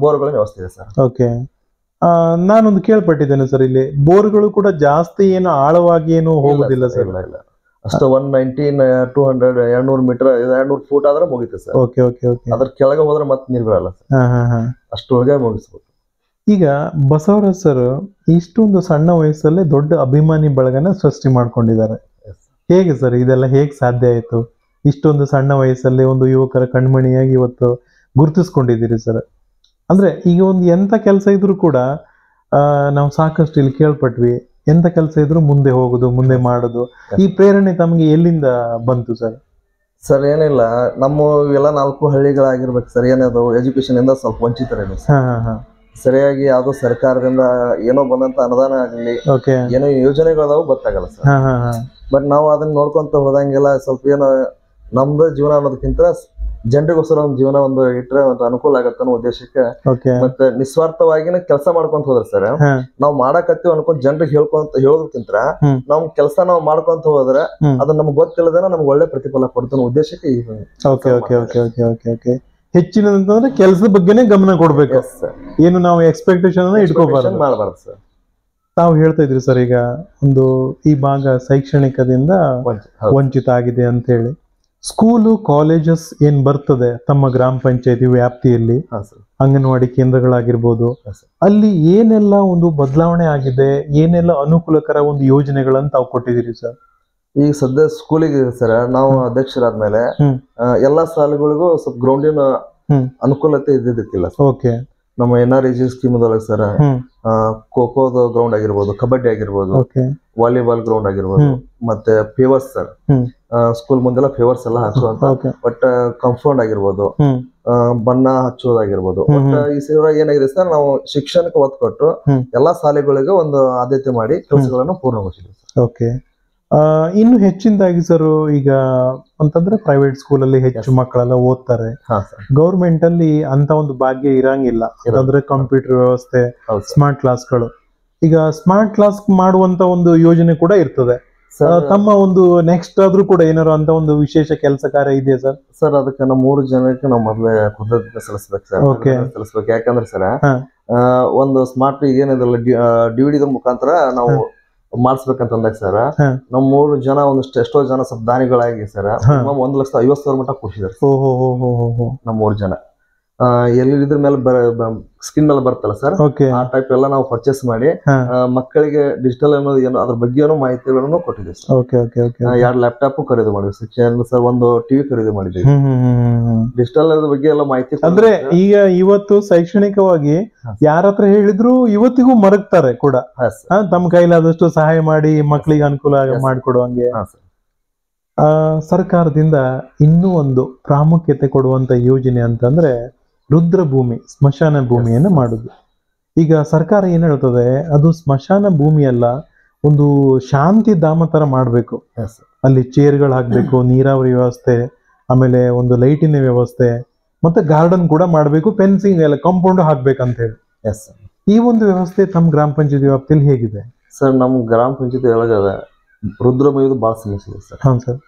ಬೋರ್ಗಳ ವ್ಯವಸ್ಥೆ ಇದೆ ಸರ್. ನಾನೊಂದು ಕೇಳ್ಪಟ್ಟಿದ್ದೇನೆ ಸರ್, ಇಲ್ಲಿ ಬೋರ್ಗಳು ಕೂಡ ಜಾಸ್ತಿ ಏನು ಆಳವಾಗಿ ಏನು ಹೋಗುದಿಲ್ಲ ಸರ್? ಇಲ್ಲ, ಅಷ್ಟು 190, 200, 200 ಮೀಟರ್ 200 ಫೂಟ್ ಆದ್ರೆ ಮುಗಿತು ಸರ್. ಅದ್ರ ಕೆಳಗೆ ಹೋದ್ರೆ ಮತ್ತೆ ನೀರ್ ಬರಲ್ಲ ಸರ್, ಅಷ್ಟೊಳಗೆ ಮುಗಿಸ್ಬೋದು. ಈಗ ಬಸವರಾಜ್ ಸರ್ ಇಷ್ಟೊಂದು ಸಣ್ಣ ವಯಸ್ಸಲ್ಲೇ ದೊಡ್ಡ ಅಭಿಮಾನಿ ಬಳಗನ ಸೃಷ್ಟಿ ಮಾಡ್ಕೊಂಡಿದ್ದಾರೆ. ಹೇಗೆ ಸರ್ ಇದೆಲ್ಲ ಹೇಗೆ ಸಾಧ್ಯ ಆಯ್ತು? ಇಷ್ಟೊಂದು ಸಣ್ಣ ವಯಸ್ಸಲ್ಲಿ ಒಂದು ಯುವಕರ ಕಣ್ಮಣಿಯಾಗಿ ಇವತ್ತು ಗುರುತಿಸ್ಕೊಂಡಿದ್ದೀರಿ ಸರ್. ಅಂದ್ರೆ ಈಗ ಒಂದು ಎಂತ ಕೆಲಸ ಇದ್ರು ಕೂಡ ನಾವು ಸಾಕಷ್ಟು ಇಲ್ಲಿ ಕೇಳ್ಪಟ್ವಿ, ಎಂತ ಕೆಲಸ ಇದ್ರು ಮುಂದೆ ಹೋಗುದು, ಮುಂದೆ ಮಾಡುದು. ಈ ಪ್ರೇರಣೆ ತಮಗೆ ಎಲ್ಲಿಂದ ಬಂತು ಸರ್? ಸರ್ ಏನಿಲ್ಲ, ನಮ್ಮ ಇವೆಲ್ಲ 4 ಹಳ್ಳಿಗಳಾಗಿರ್ಬೇಕು ಸರ್. ಏನದು ಎಜುಕೇಶನ್ ಇಂದ ಸ್ವಲ್ಪ ವಂಚಿತರೇನು ಸರಿಯಾಗಿ ಯಾವ್ದೋ ಸರ್ಕಾರದಿಂದ ಏನೋ ಬಂದಂತ ಅನುದಾನ ಆಗಲಿ, ಏನೋ ಯೋಜನೆಗಳದಾವು ಗೊತ್ತಾಗಲ್ಲ ಸರ್. ಬಟ್ ನಾವು ಅದನ್ನ ನೋಡ್ಕೊಂತ ಹೋದಂಗೆಲ್ಲ ಸ್ವಲ್ಪ ಏನೋ ನಮ್ದು ಜೀವನ ಅನ್ನೋದಕ್ಕಿಂತ ಜನರಿಗೋಸ್ಕರ ಒಂದು ಜೀವನ ಒಂದು ಇಟ್ರೆ ಒಂದು ಅನುಕೂಲ ಆಗತ್ತ ಅನ್ನೋ ಉದ್ದೇಶಕ್ಕೆ ಮತ್ತೆ ನಿಸ್ವಾರ್ಥವಾಗಿನ ಕೆಲಸ ಮಾಡ್ಕೊಂತ ಹೋದ್ರೆ ಸರ್ ನಾವ್ ಮಾಡಕತ್ತೀವಿ ಅನ್ಕೊಂಡ್ ಜನರಿಗೆ ಹೇಳೋದಕ್ಕಿಂತ ನಮ್ ಕೆಲಸ ನಾವ್ ಮಾಡ್ಕೊಂತ ಹೋದ್ರೆ ಅದು ನಮ್ಗೆ ಗೊತ್ತಿಲ್ಲದೇನ ನಮ್ಗೆ ಒಳ್ಳೆ ಪ್ರತಿಫಲ ಕೊಡ್ತಾನ ಉದ್ದೇಶಕ್ಕೆ. ಹೆಚ್ಚಿನದಂತಂದ್ರೆ ಕೆಲಸದ ಬಗ್ಗೆನೇ ಗಮನ ಕೊಡ್ಬೇಕು, ಏನು ನಾವು ಎಕ್ಸ್ಪೆಕ್ಟೇಷನ್ ಇಟ್ಕೋಬಾರ್ದು, ಮಾಡಬಾರ್ದು ಸರ್. ತಾವು ಹೇಳ್ತಾ ಇದ್ರಿ ಸರ್ ಈಗ ಒಂದು ಈ ಭಾಗ ಶೈಕ್ಷಣಿಕದಿಂದ ವಂಚಿತ ಆಗಿದೆ ಅಂತ ಹೇಳಿ. ಸ್ಕೂಲು ಕಾಲೇಜಸ್ ಏನ್ ಬರ್ತದೆ ತಮ್ಮ ಗ್ರಾಮ ಪಂಚಾಯತಿ ವ್ಯಾಪ್ತಿಯಲ್ಲಿ, ಹಾ ಸರ್. ಅಂಗನವಾಡಿ ಕೇಂದ್ರಗಳಾಗಿರ್ಬೋದು, ಅಲ್ಲಿ ಏನೆಲ್ಲ ಒಂದು ಬದಲಾವಣೆ ಆಗಿದೆ, ಏನೆಲ್ಲ ಅನುಕೂಲಕರ ಒಂದು ಯೋಜನೆಗಳನ್ನ ತಾವು ಕೊಟ್ಟಿದ್ದೀರಿ ಸರ್? ಈಗ ಸದ್ಯ ಸ್ಕೂಲಿಗೆ ಸರ್ ನಾವು ಅಧ್ಯಕ್ಷರಾದ್ಮೇಲೆ ಎಲ್ಲಾ ಶಾಲೆಗಳಿಗೂ ಸ್ವಲ್ಪ ಗ್ರೌಂಡಿನ ಅನುಕೂಲತೆ ಇದ್ದಿದ್ದಕ್ಕಿಲ್ಲ. ಓಕೆ. ನಮ್ಮ NREG ಸ್ಕೀಮ್ ಒಳಗೆ ಸರ್ ಖೋ ಖೋದ ಗ್ರೌಂಡ್ ಆಗಿರ್ಬೋದು, ಕಬಡ್ಡಿ ಆಗಿರ್ಬೋದು, ವಾಲಿಬಾಲ್ ಗ್ರೌಂಡ್ ಆಗಿರ್ಬೋದು, ಮತ್ತೆ ಫೇವರ್ಸ್ ಸರ್, ಸ್ಕೂಲ್ ಮುಂದೆಲ್ಲ ಫೇವರ್ಸ್ ಎಲ್ಲ ಹಾಕುವಂತ, ಬಟ್ ಕಾಂಪೌಂಡ್ ಆಗಿರ್ಬೋದು, ಬಣ್ಣ ಹಚ್ಚೋದಾಗಿರ್ಬೋದು, ಬಟ್ ಈ ಸೇವೆ ಏನಾಗಿದೆ ಸರ್, ನಾವು ಶಿಕ್ಷಣಕ್ಕೆ ಒತ್ತು ಕೊಟ್ಟು ಎಲ್ಲಾ ಶಾಲೆಗಳಿಗೆ ಒಂದು ಆದ್ಯತೆ ಮಾಡಿ ಕೆಲಸಗಳನ್ನು ಪೂರ್ಣಗೊಳಿಸಿದ್ವಿ. ಓಕೆ. ಇನ್ನು ಹೆಚ್ಚಿನದಾಗಿ ಸರ್, ಈಗ ಅಂತಂದ್ರೆ ಪ್ರೈವೇಟ್ ಸ್ಕೂಲಲ್ಲಿ ಹೆಚ್ಚು ಮಕ್ಕಳೆಲ್ಲ ಓದ್ತಾರೆ, ಗೌರ್ಮೆಂಟ್ ಅಲ್ಲಿ ಅಂತ ಒಂದು ಭಾಗ್ಯ ಇರಂಗಿಲ್ಲ. ಅಂದ್ರೆ ಕಂಪ್ಯೂಟರ್ ವ್ಯವಸ್ಥೆ, ಸ್ಮಾರ್ಟ್ ಕ್ಲಾಸ್ಗಳು. ಈಗ ಸ್ಮಾರ್ಟ್ ಕ್ಲಾಸ್ ಮಾಡುವಂತ ಒಂದು ಯೋಜನೆ ಕೂಡ ಇರ್ತದೆ. ತಮ್ಮ ಒಂದು ನೆಕ್ಸ್ಟ್ ಆದ್ರೂ ಕೂಡ ಏನಾರು ಅಂತ ಒಂದು ವಿಶೇಷ ಕೆಲಸ ಕಾರ್ಯ ಇದೆಯಾ ಸರ್? ಸರ್ ಅದಕ್ಕೆ ನಮ್ಮ 3 ಜನಕ್ಕೆ ನಾವು ಮೊದಲೇ ಕೃತಜ್ಞತೆ ಸಲ್ಲಿಸ್ಬೇಕು ಸರ್. ಸಲ್ಲಿಸ್ಬೇಕು. ಯಾಕಂದ್ರೆ ಸರ್ ಒಂದು ಸ್ಮಾರ್ಟ್ ಏನಿದ್ರಲ್ಲ DVD ಮುಖಾಂತರ ನಾವು ಮಾಡಿಸ್ಬೇಕಂತ ಅಂದಾಗ ಸರ್, ನಮ್ 3 ಜನ ಒಂದಷ್ಟು ಎಷ್ಟೋ ಜನ ಸ್ವಲ್ಪ ದಾನಿಗಳಾಗಿ ಸರ್ 1,50,000 ಮಟ್ಟ ಕೊಡ್ಸಿದಾರೆ ನಮ್ 3 ಜನ. ಎಲ್ಲಿದ್ರ ಮೇಲೆ ಸ್ಕಿನ್ ಮೇಲೆ ಬರ್ತಲ್ಲ ಸರ್, ಆ ಟೈಪ್ ಎಲ್ಲ ನಾವು ಪರ್ಚೇಸ್ ಮಾಡಿ ಮಕ್ಕಳಿಗೆ ಡಿಜಿಟಲ್ ಅನ್ನೋದು ಏನು ಅದ್ರ ಬಗ್ಗೆ ಮಾಹಿತಿಗಳನ್ನು ಕೊಟ್ಟಿದ್ದೀವಿ ಸರ್. 2 ಲ್ಯಾಪ್ಟಾಪ್ ಖರೀದಿ ಮಾಡಿದ್ವಿ ಸರ್, 1 TV ಖರೀದಿ ಮಾಡಿದ್ದೀವಿ. ಡಿಜಿಟಲ್ ಬಗ್ಗೆ ಎಲ್ಲ ಮಾಹಿತಿ ಅಂದ್ರೆ ಈಗ ಇವತ್ತು ಶೈಕ್ಷಣಿಕವಾಗಿ ಯಾರ ಹತ್ರ ಹೇಳಿದ್ರು ಇವತ್ತಿಗೂ ಮರಗ್ತಾರೆ ಕೂಡ. ತಮ್ಮ ಕೈಲಾದಷ್ಟು ಸಹಾಯ ಮಾಡಿ ಮಕ್ಕಳಿಗೆ ಅನುಕೂಲ ಮಾಡಿಕೊಡುವಂಗೆ ಸರ್ಕಾರದಿಂದ ಇನ್ನೂ ಒಂದು ಪ್ರಾಮುಖ್ಯತೆ ಕೊಡುವಂತ ಯೋಜನೆ ಅಂತಂದ್ರೆ ರುದ್ರಭೂಮಿ, ಸ್ಮಶಾನ ಭೂಮಿಯನ್ನು ಮಾಡುದು. ಈಗ ಸರ್ಕಾರ ಏನ್ ಹೇಳ್ತದೆ, ಅದು ಸ್ಮಶಾನ ಭೂಮಿ ಅಲ್ಲ, ಒಂದು ಶಾಂತಿ ಧಾಮ ತರ ಮಾಡ್ಬೇಕು. ಅಲ್ಲಿ ಚೇರ್ಗಳು ಹಾಕ್ಬೇಕು, ನೀರಾವರಿ ವ್ಯವಸ್ಥೆ, ಆಮೇಲೆ ಒಂದು ಲೈಟಿನ ವ್ಯವಸ್ಥೆ, ಮತ್ತೆ ಗಾರ್ಡನ್ ಕೂಡ ಮಾಡ್ಬೇಕು, ಫೆನ್ಸಿಂಗ್ ಎಲ್ಲ ಕಾಂಪೌಂಡ್ ಹಾಕ್ಬೇಕಂತ ಹೇಳಿ. ಈ ಒಂದು ವ್ಯವಸ್ಥೆ ತಮ್ಮ ಗ್ರಾಮ ಪಂಚಾಯತಿ ವ್ಯಾಪ್ತಿಯಲ್ಲಿ ಹೇಗಿದೆ ಸರ್? ನಮ್ ಗ್ರಾಮ ಪಂಚಾಯತಿ ಒಳಗದ ರುದ್ರಭೂಮಿದು ಬಹಳ ಸಮಸ್ಯೆ ಇದೆ ಸರ್. ಸರ್,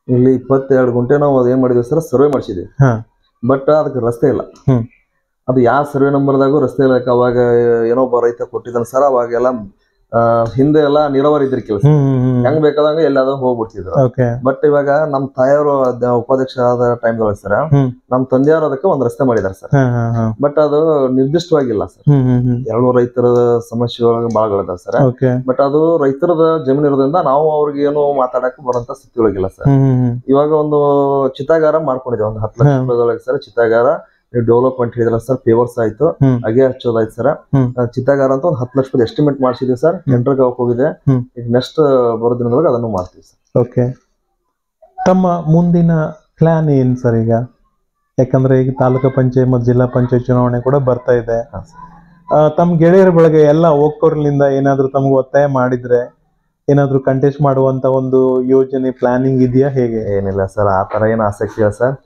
ಇಲ್ಲಿ 22 ಗುಂಟೆ ನಾವು ಅದೇನ್ ಮಾಡಿದ್ವಿ ಸರ್, ಸರ್ವೆ ಮಾಡಿಸಿದ್ವಿ. ಬಟ್ ಅದಕ್ಕೆ ರಸ್ತೆ ಇಲ್ಲ. ಅದು ಯಾವ ಸರ್ವೆ ನಂಬರ್ದಾಗೂ ರಸ್ತೆ ಇಲ್ಲ. ಅವಾಗ ಏನೋ ಒಬ್ಬ ರೈತ ಕೊಟ್ಟಿದ್ದಾನೆ ಸರ್. ಅವಾಗೆಲ್ಲ ಹಿಂದೆ ಎಲ್ಲ ನೀರಾವರಿ ಇದ್ರಿಕಿಲ್ಲ, ಹೆಂಗ್ ಬೇಕಾದಂಗ ಎಲ್ಲಾದ್ರೂ ಹೋಗ್ಬಿಡ್ತಿದ್ರು. ಬಟ್ ಇವಾಗ ನಮ್ ತಾಯಿಯವರು ಉಪಾಧ್ಯಕ್ಷರಾದ ಟೈಮ್ ಒಳಗೆ ಸರ್, ನಮ್ ತಂದೆಯವರು ಅದಕ್ಕೆ ಒಂದ್ ರಸ್ತೆ ಮಾಡಿದಾರೆ ಸರ್. ಬಟ್ ಅದು ನಿರ್ದಿಷ್ಟವಾಗಿಲ್ಲ ಸರ್. 2 ರೈತರ ಸಮಸ್ಯೆ ಒಳಗೆ ಬಾಳಗಳಿದಾವೆ ಸರ್. ಬಟ್ ಅದು ರೈತರದ ಜಮೀನು ಇರೋದ್ರಿಂದ ನಾವು ಅವ್ರಿಗೆ ಏನು ಮಾತಾಡಕ್ ಬರೋಂತ ಸ್ಥಿತಿ ಒಳಗಿಲ್ಲ ಸರ್. ಇವಾಗ ಒಂದು ಚಿತಾಗಾರ ಮಾಡ್ಕೊಂಡಿದ್ದೇವೆ, ಒಂದು 10 ಲಕ್ಷ ರೂಪಾಯಿದೊಳಗೆ ಸರ್ ಚಿತಾಗಾರ ಡೆವಲಪ್ಮೆಂಟ್ ಹೇಳಿದ್ರ ಸರ್. ಫೇವರ್ಸ್ ಆಯ್ತು, ಹಾಗೆ ಹಚ್ಚೋದಾಯ್ತು ಸರ್. ಚಿತಾಗಾರ ಅಂತ ಒಂದು 10 ಲಕ್ಷ ರೂಪಾಯಿ ಎಸ್ಟಿಮೇಟ್ ಮಾಡಿಸಿದ್ವಿ ಸರ್. ಟೆಂಡರ್ಗೆ ಹೋಗಿದೆ. ಈಗ ನೆಕ್ಸ್ಟ್ ಬರೋ ದಿನದೊಳಗೆ ಅದನ್ನು ಮಾಡ್ತೀವಿ ಸರ್. ಓಕೆ. ತಮ್ಮ ಮುಂದಿನ ಪ್ಲಾನ್ ಏನ್ ಸರ್ ಈಗ? ಯಾಕಂದ್ರೆ ಈಗ ತಾಲೂಕು ಪಂಚಾಯತ್ ಮತ್ತು ಜಿಲ್ಲಾ ಪಂಚಾಯತ್ ಚುನಾವಣೆ ಕೂಡ ಬರ್ತಾ ಇದೆ. ತಮ್ಮ ಗೆಳೆಯರ ಬಳಗ ಎಲ್ಲ ಒಕ್ಕೊರ್ಲಿಂದ ಏನಾದ್ರು ತಮ್ಗೆ ಒತ್ತಾಯ ಮಾಡಿದ್ರೆ ಏನಾದ್ರು ಕಂಟೆಸ್ಟ್ ಮಾಡುವಂತ ಒಂದು ಯೋಜನೆ ಪ್ಲಾನಿಂಗ್ ಇದೆಯಾ ಹೇಗೆ? ಏನಿಲ್ಲ ಸರ್, ಆ ತರ ಏನು ಆಸಕ್ತಿ ಇಲ್ಲ ಸರ್.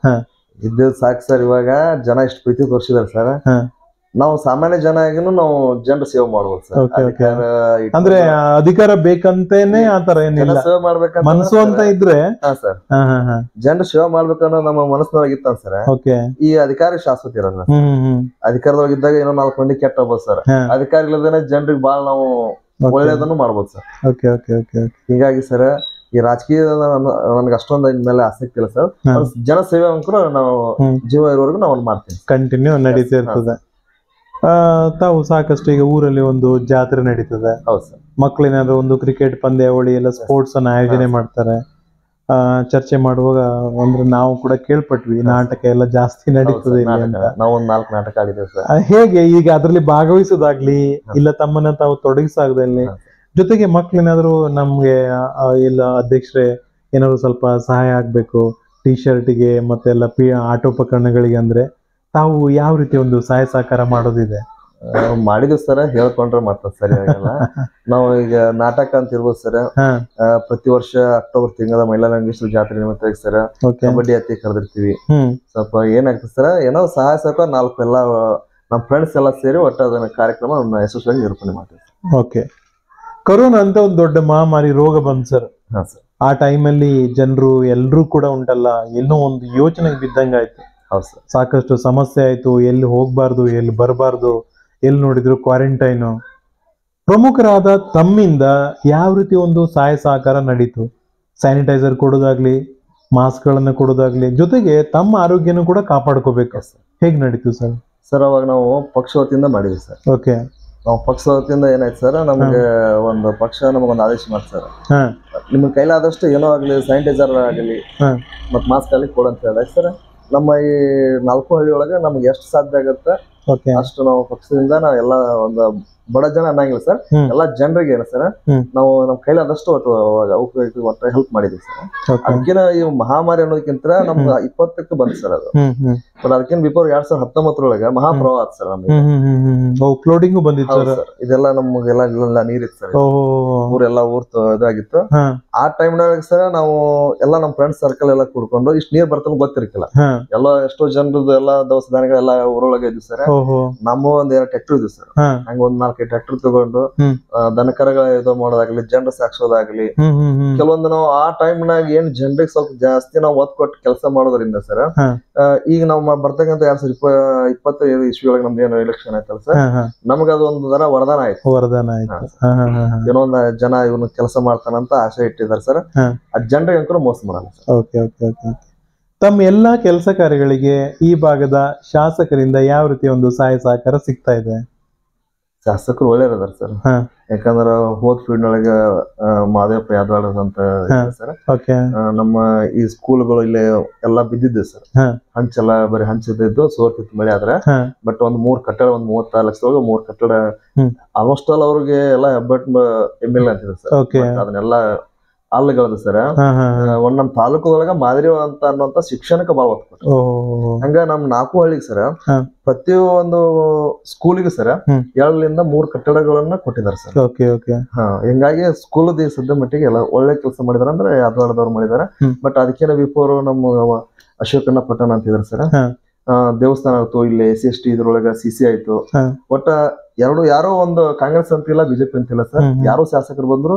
ಇದ್ದ ಸಾಕು ಸರ್. ಇವಾಗ ಜನ ಎಷ್ಟು ಪ್ರೀತಿ ತೋರಿಸಿದಾರೆ ಸರ್. ನಾವು ಸಾಮಾನ್ಯ ಜನ ಆಗಿನೂ ನಾವು ಜನರ ಸೇವೆ ಮಾಡ್ಬೋದು ಸರ್. ಅಂದ್ರೆ ಅಧಿಕಾರ ಬೇಕಂತೇನೆ ಆತರ ಏನಿಲ್ಲ, ಸೇವೆ ಮಾಡ್ಬೇಕಂತ ಮನಸ್ಸು ಅಂತ ಇದ್ರೆ ಸರ್, ಜನರ ಸೇವೆ ಮಾಡ್ಬೇಕನ್ನೋ ನಮ್ಮ ಮನಸ್ಸಿನೊಳಗಿತ್ತ ಸರ್. ಈ ಅಧಿಕಾರಿ ಶಾಶ್ವತ ಇರಲ್ಲ. ಅಧಿಕಾರದೊಳಗಿದ್ದಾಗ ಏನೋ 4 ಮಂದಿ ಕೆಟ್ಟ ಹೋಗ್ಬೋದು ಸರ್. ಅಧಿಕಾರ ಇಲ್ಲದೇನೆ ಜನರಿಗೆ ಬಾಳ್ ನಾವು ಒಳ್ಳೇದನ್ನು ಮಾಡ್ಬೋದು ಸರ್. ಹೀಗಾಗಿ ಸರ್, ಈ ರಾಜಕೀಯದ ನನ್ಗೆ ಅಷ್ಟೊಂದು ಮೇಲೆ ಆಸಕ್ತಿ ಇಲ್ಲ ಸರ್. ಜನ ಸೇವೆ ಅಂಕರು ನಾವು ಜೀವ ಇರೋವರೆಗೂ ನಾವು ಮಾಡ್ತೀವಿ, ಕಂಟಿನ್ಯೂ ನಡೀತಾ ಇರ್ತದೆ. ತಾವು ಸಾಕಷ್ಟು ಈಗ ಊರಲ್ಲಿ ಒಂದು ಜಾತ್ರೆ ನಡೀತದೆ. ಹೌದು ಸರ್. ಮಕ್ಕಳೇನಾದ್ರು ಒಂದು ಕ್ರಿಕೆಟ್ ಪಂದ್ಯಾವಳಿ ಎಲ್ಲ ಸ್ಪೋರ್ಟ್ಸ್ ಅನ್ನ ಆಯೋಜನೆ ಮಾಡ್ತಾರೆ. ಚರ್ಚೆ ಮಾಡುವಾಗ ಅಂದ್ರೆ ನಾವು ಕೂಡ ಕೇಳ್ಪಟ್ವಿ, ನಾಟಕ ಎಲ್ಲ ಜಾಸ್ತಿ ನಡೀತದೆ ಅಂತ. ನಾವು 4 ನಾಟಕ ಆಡಿದ್ದೇವೆ ಸರ್. ಹೇಗೆ ಈಗ ಅದ್ರಲ್ಲಿ ಭಾಗವಹಿಸೋದಾಗ್ಲಿ ಇಲ್ಲ ತಮ್ಮನ್ನ ತಾವು ತೊಡಗಿಸಾಗದಲ್ಲಿ, ಜೊತೆಗೆ ಮಕ್ಳೇನಾದ್ರು ನಮ್ಗೆ ಇಲ್ಲ ಅಧ್ಯಕ್ಷರೇ ಏನಾದ್ರು ಸ್ವಲ್ಪ ಸಹಾಯ ಆಗ್ಬೇಕು ಟಿ ಶರ್ಟ್ಗೆ ಮತ್ತೆಲ್ಲ ಆಟೋಪಕರಣಗಳಿಗೆ ಅಂದ್ರೆ ತಾವು ಯಾವ ರೀತಿ ಒಂದು ಸಹಾಯ ಸಹಕಾರ ಮಾಡೋದಿದೆ? ಮಾಡಿದ್ವಿ ಸರ್. ಹೇಳ್ಕೊಂಡ್ರೆ ಮಾತ್ರ ಸರಿ ಆಗಲ್ಲ. ನಾವು ಈಗ ನಾಟಕ ಅಂತ ಇರ್ಬೋದು ಸರ್. ಪ್ರತಿ ವರ್ಷ ಅಕ್ಟೋಬರ್ ತಿಂಗಳ ಮಹಿಳಾ ರಂಗೇಶ್ವರ ಜಾತ್ರೆ ನಿಮಿತ್ತ ಸರ್ ಕಬಡ್ಡಿ ಹತ್ತಿ ಕರೆದಿರ್ತೀವಿ. ಸ್ವಲ್ಪ ಏನಾಗ್ತದೆ ಸರ್, ಏನೋ ಸಹಾಯ ಸಹಕಾರ 4 ಎಲ್ಲ ನಮ್ ಫ್ರೆಂಡ್ಸ್ ಎಲ್ಲ ಸೇರಿ ಒಟ್ಟು ಅದನ್ನ ಕಾರ್ಯಕ್ರಮ ಯಶಸ್ವಿಯಾಗಿ ನಿರೂಪಣೆ ಮಾಡ್ತೀವಿ. ಓಕೆ. ಕೊರೋನಾ ಅಂತ ಒಂದು ದೊಡ್ಡ ಮಹಾಮಾರಿ ರೋಗ ಬಂದ್ ಸರ್. ಆ ಟೈಮಲ್ಲಿ ಜನರು ಎಲ್ರೂ ಕೂಡ ಉಂಟಲ್ಲ, ಎಲ್ಲೋ ಒಂದು ಯೋಚನೆಗೆ ಬಿದ್ದಂಗಾಯ್ತು. ಸಾಕಷ್ಟು ಸಮಸ್ಯೆ ಆಯ್ತು. ಎಲ್ಲಿ ಹೋಗ್ಬಾರ್ದು, ಎಲ್ಲಿ ಬರಬಾರ್ದು, ಎಲ್ಲಿ ನೋಡಿದ್ರು ಕ್ವಾರಂಟೈನು. ಪ್ರಮುಖರಾದ ತಮ್ಮಿಂದ ಯಾವ ರೀತಿ ಒಂದು ಸಹಾಯ ಸಹಕಾರ ನಡೀತು? ಸ್ಯಾನಿಟೈಸರ್ ಕೊಡೋದಾಗ್ಲಿ, ಮಾಸ್ಕ್ ಗಳನ್ನ ಕೊಡೋದಾಗ್ಲಿ, ಜೊತೆಗೆ ತಮ್ಮ ಆರೋಗ್ಯನೂ ಕೂಡ ಕಾಪಾಡ್ಕೋಬೇಕು. ಹೇಗ್ ನಡೀತು ಸರ್? ಸರ್ ಅವಾಗ ನಾವು ಪಕ್ಷ ವತಿಯಿಂದ ಮಾಡಿದ್ವಿ ಸರ್. ಓಕೆ. ನಾವು ಪಕ್ಷ ವತಿಯಿಂದ ಏನಾಯ್ತು ಸರ್, ನಮ್ಗೆ ಒಂದು ಪಕ್ಷ ನಮಗೊಂದು ಆದೇಶ ಮಾಡಿ ಸರ್, ನಿಮ್ಗೆ ಕೈಲಾದಷ್ಟು ಏನೋ ಆಗ್ಲಿ ಸ್ಯಾನಿಟೈಸರ್ ಆಗಲಿ ಮತ್ ಮಾಸ್ಕ್ ಆಗಲಿ ಕೊಡಂತ ಹೇಳಿದಾಗ ಸರ್, ನಮ್ಮ ಈ 4 ಹಳ್ಳಿ ಒಳಗೆ ನಮ್ಗೆ ಎಷ್ಟು ಸಾಧ್ಯ ಆಗುತ್ತೆ ಅಷ್ಟು ನಾವು ಪಕ್ಷದಿಂದ ನಾವು ಎಲ್ಲ ಒಂದು ಬಡ ಜನ ಅನ್ನಂಗಿಲ್ಲ ಸರ್, ಎಲ್ಲಾ ಜನರಿಗೆ ಏನು ಸರ್ ನಾವು ನಮ್ ಕೈಲಾದಷ್ಟು ಒಟ್ಟು ಹೆಲ್ಪ್ ಮಾಡಿದ್ವಿ ಸರ್. ಅದಕ್ಕಿಂತ ಈ ಮಹಾಮಾರಿ ಅನ್ನೋದಕ್ಕಿಂತ ನಮ್ಗೆ 20ಕ್ಕೆ ಬಂತು ಸರ್ ಅದು. ಬಟ್ ಅದಕ್ಕಿಂತ ಬಿಫೋರ್ 2019 ಮಹಾಪ್ರವಾಹ ಆಯ್ತು ಸರ್ ನಮ್ಗೆ. ಫ್ಲೋಟಿಂಗ್ ಬಂದಿತ್ತು ಸರ್. ಇದೆಲ್ಲ ನಮ್ಗೆಲ್ಲ ನೀರಿತ್ತು ಸರ್, ಊರೆಲ್ಲ ಇದಾಗಿತ್ತು. ಆ ಟೈಮ್ನಾಗ ಸರ್ ನಾವು ಎಲ್ಲಾ ನಮ್ ಫ್ರೆಂಡ್ಸ್ ಸರ್ಕಲ್ ಎಲ್ಲ ಕೂಡ್ಕೊಂಡು ಇಷ್ಟು ನೀರ್ ಬರ್ತಾನೆ ಗೊತ್ತಿರ್ಕಿಲ್ಲ. ಎಲ್ಲ ಎಷ್ಟೋ ಜನರದ್ದು ಎಲ್ಲಾ ದವಸ ಧಾನ್ಯಗಳೆಲ್ಲ ಊರೊಳಗೆ ಇದ್ವಿ ಸರ್. ನಮ್ಮ ಒಂದ್ 2 ಟ್ರ್ಯಾಕ್ಟರ್ ಇದ್ವಿ ಸರ್, ಹಂಗ ಒಂದ್ 4 ಟ್ರ್ಯಾಕ್ಟರ್ ತಗೊಂಡು ದನಕರಗಳ ಇದು ಮಾಡೋದಾಗ್ಲಿ, ಜನರು ಸಾಕ್ಸೋದಾಗ್ಲಿ, ಕೆಲವೊಂದು ನಾವು ಆ ಟೈಮ್ನಾಗ ಏನ್ ಜನರಿಗೆ ಸ್ವಲ್ಪ ಜಾಸ್ತಿ ನಾವು ಒತ್ತು ಕೊಟ್ಟು ಕೆಲಸ ಮಾಡೋದ್ರಿಂದ ಸರ್, ಈಗ ನಾವು ಬರ್ತಕ್ಕಂಥ 2025 ಇಸ್ವಿ ಒಳಗೆ ನಮ್ದು ಏನು ಎಲೆಕ್ಷನ್ ಆಯ್ತಲ್ಲ ಸರ್, ನಮ್ಗೆ ಅದು ಒಂದು ತರ ವರದಾನ ಆಯ್ತು. ಏನೋ ಒಂದ್ ಜನ ಇವನು ಕೆಲಸ ಮಾಡ್ತಾನಂತ ಆಸೆ ಇಟ್ಟಿದ್ದಾರೆ ಸರ್, ಆ ಜನರಿಗೆ ಅಂಕರು ಮೋಸ ಮಾಡಲ್ಲ ಸರ್. ತಮ್ಮ ಎಲ್ಲಾ ಕೆಲಸ ಕಾರ್ಯಗಳಿಗೆ ಈ ಭಾಗದ ಶಾಸಕರಿಂದ ಯಾವ ರೀತಿ ಒಂದು ಸಹಾಯ ಸಹಕಾರ ಸಿಗ್ತಾ ಇದೆ? ಶಾಸಕರು ಒಳ್ಳೆಯದಾರ ಸರ್, ಯಾಕಂದ್ರ ಹೋದ್ ಫೀಲ್ಡ್ ಒಳಗೆ ಮಾದೇವಪ್ಪ ಯಾದವಾಡ ಅಂತ ಸರ್, ನಮ್ಮ ಈ ಸ್ಕೂಲ್ಗಳು ಇಲ್ಲಿ ಎಲ್ಲಾ ಬಿದ್ದಿದ್ದೆ ಸರ್, ಹಂಚೆಲ್ಲ ಬರೀ ಹಂಚಿದ್ದು ಸೋರ್ತಿತ್ತು ಮಳೆ ಆದ್ರೆ. ಬಟ್ ಒಂದ್ 3 ಕಟ್ಟಡ, ಒಂದ್ 36 ಲಕ್ಷದೊಳಗೆ 3 ಕಟ್ಟಡ ಆಲ್ಮೋಸ್ಟ್ ಆಲ್ ಅವ್ರಿಗೆ ಎಲ್ಲ ಹೆಬ್ಬಟ್ MLA ಅಂತಿದೆ ಸರ್. ಅದನ್ನೆಲ್ಲ ಅಲ್ಲಗಳದು ಸರ್. ಒಂದ್ ನಮ್ ತಾಲೂಕದೊಳಗ ಮಾದರಿ ಅಂತ ಅನ್ನುವಂತ ಶಿಕ್ಷಣಕ್ಕೆ ಭಾಳ ಒತ್ತು ಕೊಟ್ಟ. ಹಂಗ ನಮ್ 4 ಹಳ್ಳಿಗೆ ಸರ್ ಪ್ರತಿಯೊಂದು ಸ್ಕೂಲಿಗೆ ಸರ್ 2ರಿಂದ 3 ಕಟ್ಟಡಗಳನ್ನ ಕೊಟ್ಟಿದ್ದಾರೆ ಸರ್. ಹಿಂಗಾಗಿ ಸ್ಕೂಲ್ ಸದ್ಯ ಮಟ್ಟಿಗೆ ಎಲ್ಲ ಒಳ್ಳೆ ಕೆಲಸ ಮಾಡಿದಾರೆ ಅಂದ್ರೆ ಯಾದವಾಡದವ್ರು ಮಾಡಿದಾರೆ. ಬಟ್ ಅದಕ್ಕೇನ ಬಿಫೋರ್ ನಮ್ಮ ಅಶೋಕಣ್ಣ ಪಟ್ಟಣ ಅಂತಿದಾರೆ ಸರ್. ದೇವಸ್ಥಾನ ಆಯ್ತು, ಇಲ್ಲಿ SC/ST ಇದ್ರೊಳಗ CC ಆಯ್ತು. ಒಟ್ಟ ಯಾರೋ ಒಂದು ಕಾಂಗ್ರೆಸ್ ಅಂತಿಲ್ಲ, ಬಿಜೆಪಿ ಅಂತಿಲ್ಲ ಸರ್, ಯಾರು ಶಾಸಕರು ಬಂದ್ರು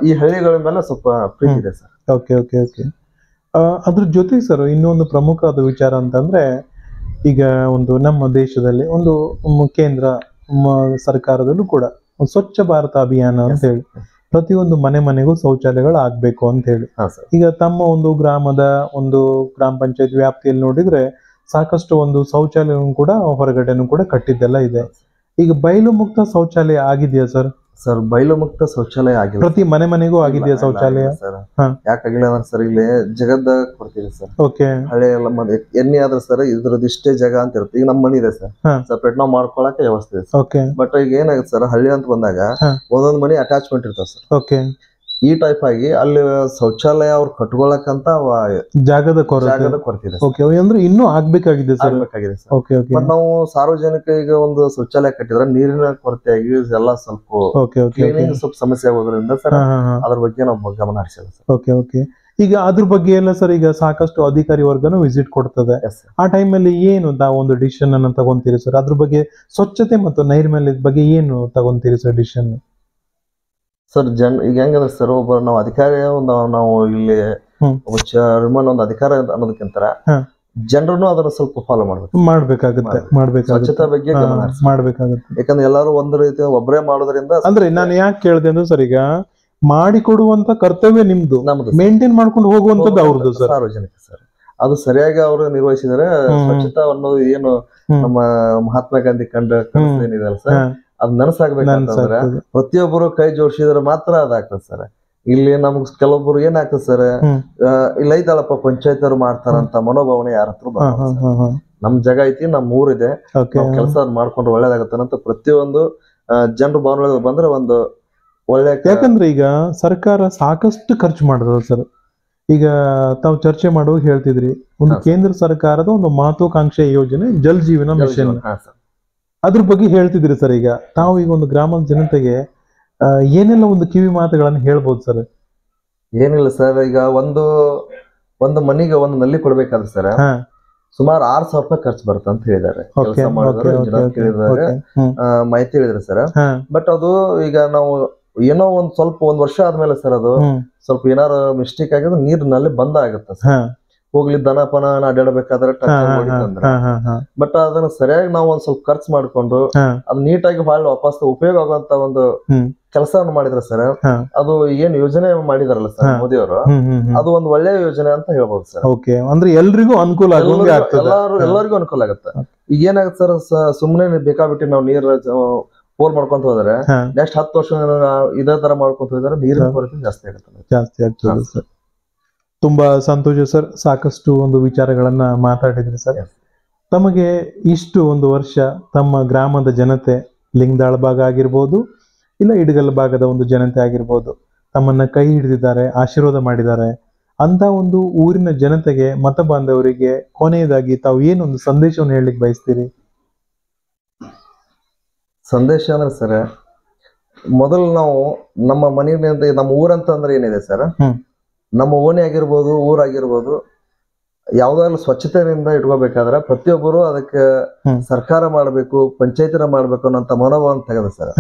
ಈ ಹಳ್ಳಿಗಳ ಮೇಲೆ ಸ್ವಲ್ಪ ಪ್ರೀತಿ ಇದೆ ಸರ್. ಅದ್ರ ಜೊತೆಗೆ ಸರ್ ಇನ್ನೊಂದು ಪ್ರಮುಖವಾದ ವಿಚಾರ ಅಂತಂದ್ರೆ, ಈಗ ಒಂದು ನಮ್ಮ ದೇಶದಲ್ಲಿ ಒಂದು ಕೇಂದ್ರ ಸರ್ಕಾರದಲ್ಲೂ ಕೂಡ ಸ್ವಚ್ಛ ಭಾರತ ಅಭಿಯಾನ ಅಂತ ಹೇಳಿ ಪ್ರತಿಯೊಂದು ಮನೆಗೂ ಶೌಚಾಲಯಗಳು ಆಗ್ಬೇಕು ಅಂತ ಹೇಳಿ, ಈಗ ತಮ್ಮ ಒಂದು ಗ್ರಾಮದ ಒಂದು ಗ್ರಾಮ ಪಂಚಾಯತ್ ವ್ಯಾಪ್ತಿಯಲ್ಲಿ ನೋಡಿದ್ರೆ ಸಾಕಷ್ಟು ಒಂದು ಶೌಚಾಲಯ ಕೂಡ ಹೊರಗಡೆನೂ ಕೂಡ ಕಟ್ಟಿದ್ದೆಲ್ಲ ಇದೆ. ಈಗ ಬಯಲು ಮುಕ್ತ ಶೌಚಾಲಯ ಆಗಿದೆಯಾ ಸರ್? ಸರ್ ಬಯಲು ಮುಕ್ತ ಶೌಚಾಲಯ ಆಗಿಲ್ಲ, ಪ್ರತಿ ಮನೆಗೂ ಆಗಿದೆಯಾ ಶೌಚಾಲಯ? ಯಾಕಾಗಿಲ್ಲ ಅಂದ್ರೆ ಸರ್ ಇಲ್ಲಿ ಜಗದ ಕೊಡ್ತೀವಿ ಸರ್. ಹಳೆ ಎಲ್ಲ ಎಣ್ಣೆ ಆದ್ರೆ ಸರ್ ಇದ್ರದ್ದು ಇಷ್ಟೇ ಜಾಗ ಅಂತ ಇರುತ್ತೆ. ಈಗ ನಮ್ಮ ಮನೆ ಇದೆ ಸರ್, ಸಪ್ರೇಟ್ ನಾವ್ ಮಾಡ್ಕೊಳಕ್ಕೆ ವ್ಯವಸ್ಥೆ ಇದೆ. ಬಟ್ ಈಗ ಏನಾಗುತ್ತೆ ಸರ್, ಹಳ್ಳಿ ಅಂತ ಬಂದಾಗ ಒಂದೊಂದ್ ಮನೆ ಅಟ್ಯಾಚ್ಮೆಂಟ್ ಇರ್ತಾವ ಸರ್. ಈ ಟೈಪ್ ಆಗಿ ಅಲ್ಲಿ ಶೌಚಾಲಯ ಅವ್ರು ಕಟ್ಕೊಳಕಂತ ಜಾಗದ ಕೊರತೆ ಅಂದ್ರೆ ಇನ್ನೂ ಆಗ್ಬೇಕಾಗಿದೆ ಸರ್. ಬಟ್ ನಾವು ಸಾರ್ವಜನಿಕ ಈಗ ಒಂದು ಶೌಚಾಲಯ ಕಟ್ಟಿದ್ರೆ ನೀರಿನ ಕೊರತೆಯಾಗಿ ಎಲ್ಲ ಸ್ವಲ್ಪ ಸಮಸ್ಯೆ ಆಗೋದ್ರಿಂದ ಸರ್ ಅದ್ರ ಬಗ್ಗೆ ನಾವು ಗಮನ ಹರಿಸಿಲ್ಲ. ಈಗ ಅದ್ರ ಬಗ್ಗೆ ಎಲ್ಲ ಸರ್ ಈಗ ಸಾಕಷ್ಟು ಅಧಿಕಾರಿ ವರ್ಗನು ವಿಸಿಟ್ ಕೊಡ್ತದೆ. ಆ ಟೈಮಲ್ಲಿ ಏನು ಒಂದು ಡಿಸಿಷನ್ ಅನ್ನ ತಗೊಂತೀರಿ ಸರ್? ಅದ್ರ ಬಗ್ಗೆ ಸ್ವಚ್ಛತೆ ಮತ್ತು ನೈರ್ಮಲ್ಯದ ಬಗ್ಗೆ ಏನು ತಗೊಂತೀರಿ ಸರ್ ಡಿಸಿಷನ್? ಸರ್ ಈಗ ಹೆಂಗಂದ್ರೆ ಸರ್, ಒಬ್ಬ ನಾವು ಅಧಿಕಾರಿ ನಾವು ಇಲ್ಲಿ ಚೇರ್ಮನ್ ಒಂದು ಅಧಿಕಾರ ಅನ್ನೋದಕ್ಕಿಂತ ಜನರನ್ನು ಅದನ್ನ ಸ್ವಲ್ಪ ಫಾಲೋ ಮಾಡ್ಬೇಕಾಗುತ್ತೆ. ಸ್ವಚ್ಛತೆ ಬಗ್ಗೆ ಮಾಡ್ಬೇಕಾಗುತ್ತೆ. ಯಾಕಂದ್ರೆ ಎಲ್ಲಾರು ಒಂದು ರೀತಿ ಒಬ್ಬರೇ ಮಾಡೋದ್ರಿಂದ. ಅಂದ್ರೆ ನಾನು ಯಾಕೆ ಕೇಳಿದೆ ಅಂದ್ರೆ ಸರ್, ಈಗ ಮಾಡಿಕೊಡುವಂತ ಕರ್ತವ್ಯ ನಿಮ್ದು, ಮೇಂಟೈನ್ ಮಾಡ್ಕೊಂಡು ಹೋಗುವಂತದ್ದು ಅವ್ರದ್ದು ಸರ್, ಸಾರ್ವಜನಿಕ ಸರ್. ಅದು ಸರಿಯಾಗಿ ಅವರು ನಿರ್ವಹಿಸಿದರೆ ಸ್ವಚ್ಛತಾ ಅನ್ನೋದು ಏನು ನಮ್ಮ ಮಹಾತ್ಮ ಗಾಂಧಿ ಏನಿದೆ ಸರ್, ಅದ್ ನನಸಾಗ್ಬೇಕಂತಂದ್ರೆ ಪ್ರತಿಯೊಬ್ಬರು ಕೈ ಜೋಡಿಸಿದ್ರೆ ಮಾತ್ರ ಅದಾಗ್ತದೆ ಸರ್. ಇಲ್ಲಿ ನಮ್ಗ್ ಕೆಲವೊಬ್ರು ಏನಾಗ್ತದೆ ಸರ್, ಇಲ್ಲ ಐತಲ್ಲಪ್ಪ ಪಂಚಾಯತ್ ಅವ್ರು ಮಾಡ್ತಾರಂತ ಮನೋಭಾವನೆ ಯಾರ ಹತ್ರ ನಮ್ ಜಾಗ ಐತಿ, ನಮ್ ಊರಿದೆ, ಕೆಲಸ ಮಾಡ್ಕೊಂಡ್ರೆ ಒಳ್ಳೇದಾಗತ್ತಂತ ಪ್ರತಿಯೊಂದು ಜನರು ಭಾವನೆ ಬಂದ್ರೆ ಒಂದು ಒಳ್ಳೆ. ಯಾಕಂದ್ರೆ ಈಗ ಸರ್ಕಾರ ಸಾಕಷ್ಟು ಖರ್ಚು ಮಾಡಿದ ಸರ್. ಈಗ ತಾವು ಚರ್ಚೆ ಮಾಡುವಾಗ ಹೇಳ್ತಿದ್ರಿ, ಒಂದು ಕೇಂದ್ರ ಸರ್ಕಾರದ ಒಂದು ಮಹತ್ವಾಕಾಂಕ್ಷೆ ಯೋಜನೆ ಜಲ್ ಜೀವನ ಮಿಷನ್, ಅದ್ರ ಬಗ್ಗೆ ಹೇಳ್ತಿದ್ರಿ ಸರ್. ಈಗ ತಾವು ಈಗ ಒಂದು ಗ್ರಾಮದ ಜನತೆಗೆ ಏನೆಲ್ಲ ಒಂದು ಕಿವಿ ಮಾತುಗಳನ್ನು ಹೇಳ್ಬೋದು ಸರ್? ಏನಿಲ್ಲ ಸರ್, ಈಗ ಒಂದು ಮನಿಗೆ ಒಂದು ನಲ್ಲಿ ಕೊಡ್ಬೇಕಾದ್ರೆ ಸರ್ ಸುಮಾರು 6,000 ರೂಪಾಯಿ ಖರ್ಚು ಬರುತ್ತೆ ಅಂತ ಹೇಳಿದ್ದಾರೆ. ಕೆಲಸ ಮಾಡಿದ್ರೆ ಮಾಹಿತಿ ಹೇಳಿದ್ರೆ ಸರ್. ಬಟ್ ಅದು ಈಗ ನಾವು ಏನೋ ಒಂದ್ ವರ್ಷ ಆದ್ಮೇಲೆ ಸರ್ ಅದು ಸ್ವಲ್ಪ ಏನಾರು ಮಿಸ್ಟೇಕ್ ಆಗಿದ್ರೆ ನೀರಿನಲ್ಲಿ ಬಂದ್ ಆಗುತ್ತೆ ಸರ್. ಹೋಗ್ಲಿ ದನಪನ ಅಡ್ಡಾಡಬೇಕಾದ್ರೆ ಹೊಡಿತಂದ್ರ ಬಟ್ ಅದನ್ನ ಸರಿಯಾಗಿ ನಾವು ಒಂದ್ ಸ್ವಲ್ಪ ಖರ್ಚು ಮಾಡ್ಕೊಂಡು ಅದ್ ನೀಟಾಗಿ ಹೊಳ್ಳಿ ವಾಪಸ್ ಉಪಯೋಗ ಆಗುವಂತ ಒಂದು ಕೆಲಸವನ್ನು ಮಾಡಿದ್ರ ಸರ್ ಅದು ಏನ್ ಯೋಜನೆ ಮಾಡಿದಾರಲ್ಲ ಸರ್ ಮೋದಿ ಅವರು ಅದು ಒಂದು ಒಳ್ಳೆ ಯೋಜನೆ ಅಂತ ಹೇಳ್ಬೋದು ಸರ್. ಓಕೆ, ಅಂದ್ರೆ ಎಲ್ರಿಗೂ ಅನುಕೂಲ ಎಲ್ಲರಿಗೂ ಅನುಕೂಲ ಆಗುತ್ತೆ. ಈಗ ಏನಾಗುತ್ತೆ ಸರ್, ಸುಮ್ನೆ ಬೇಕಾಬಿಟ್ಟು ನಾವು ನೀರ್ ಪೋಲ್ ಮಾಡ್ಕೊಂತ ಹೋದ್ರೆ ನೆಕ್ಸ್ಟ್ 10 ವರ್ಷ ಇದೇ ತರ ಮಾಡ್ಕೊಂತ ಹೋದ್ರೆ ನೀರಿನ ಕೊರತೆ ಜಾಸ್ತಿ ಆಗ್ತದೆ ಸರ್. ತುಂಬಾ ಸಂತೋಷ ಸರ್, ಸಾಕಷ್ಟು ಒಂದು ವಿಚಾರಗಳನ್ನ ಮಾತಾಡಿದ್ರಿ ಸರ್. ತಮಗೆ ಇಷ್ಟು ಒಂದು ವರ್ಷ ತಮ್ಮ ಗ್ರಾಮದ ಜನತೆ, ಲಿಂಗದಾಳ ಭಾಗ ಆಗಿರ್ಬೋದು ಇಲ್ಲ ಇಡಗಲ್ ಭಾಗದ ಒಂದು ಜನತೆ ಆಗಿರ್ಬೋದು, ತಮ್ಮನ್ನ ಕೈ ಹಿಡಿದಿದ್ದಾರೆ, ಆಶೀರ್ವಾದ ಮಾಡಿದ್ದಾರೆ ಅಂತ ಒಂದು ಊರಿನ ಜನತೆಗೆ, ಮತ ಬಾಂಧವರಿಗೆ ಕೊನೆಯದಾಗಿ ತಾವು ಏನೊಂದು ಸಂದೇಶವನ್ನು ಹೇಳಲಿಕ್ಕೆ ಬಯಸ್ತೀರಿ? ಸಂದೇಶ ಅಂದ್ರೆ ಸರ್, ಮೊದಲು ನಾವು ನಮ್ಮ ಮನೆಯಿಂದ ನಮ್ಮ ಊರಂತ ಅಂದ್ರೆ ಏನಿದೆ ಸರ್, ನಮ್ಮ ಓಣಿ ಆಗಿರ್ಬೋದು, ಊರಾಗಿರ್ಬೋದು, ಯಾವ್ದಾದ್ರು ಸ್ವಚ್ಛತೆಯಿಂದ ಇಟ್ಕೋಬೇಕಾದ್ರೆ ಪ್ರತಿಯೊಬ್ಬರು ಅದಕ್ಕೆ ಸರ್ಕಾರ ಮಾಡ್ಬೇಕು, ಪಂಚಾಯತಿನ ಮಾಡ್ಬೇಕು ಅನ್ನೋಂತ ಮನೋಭಾವನ ತೆಗೆದ ಸರ್.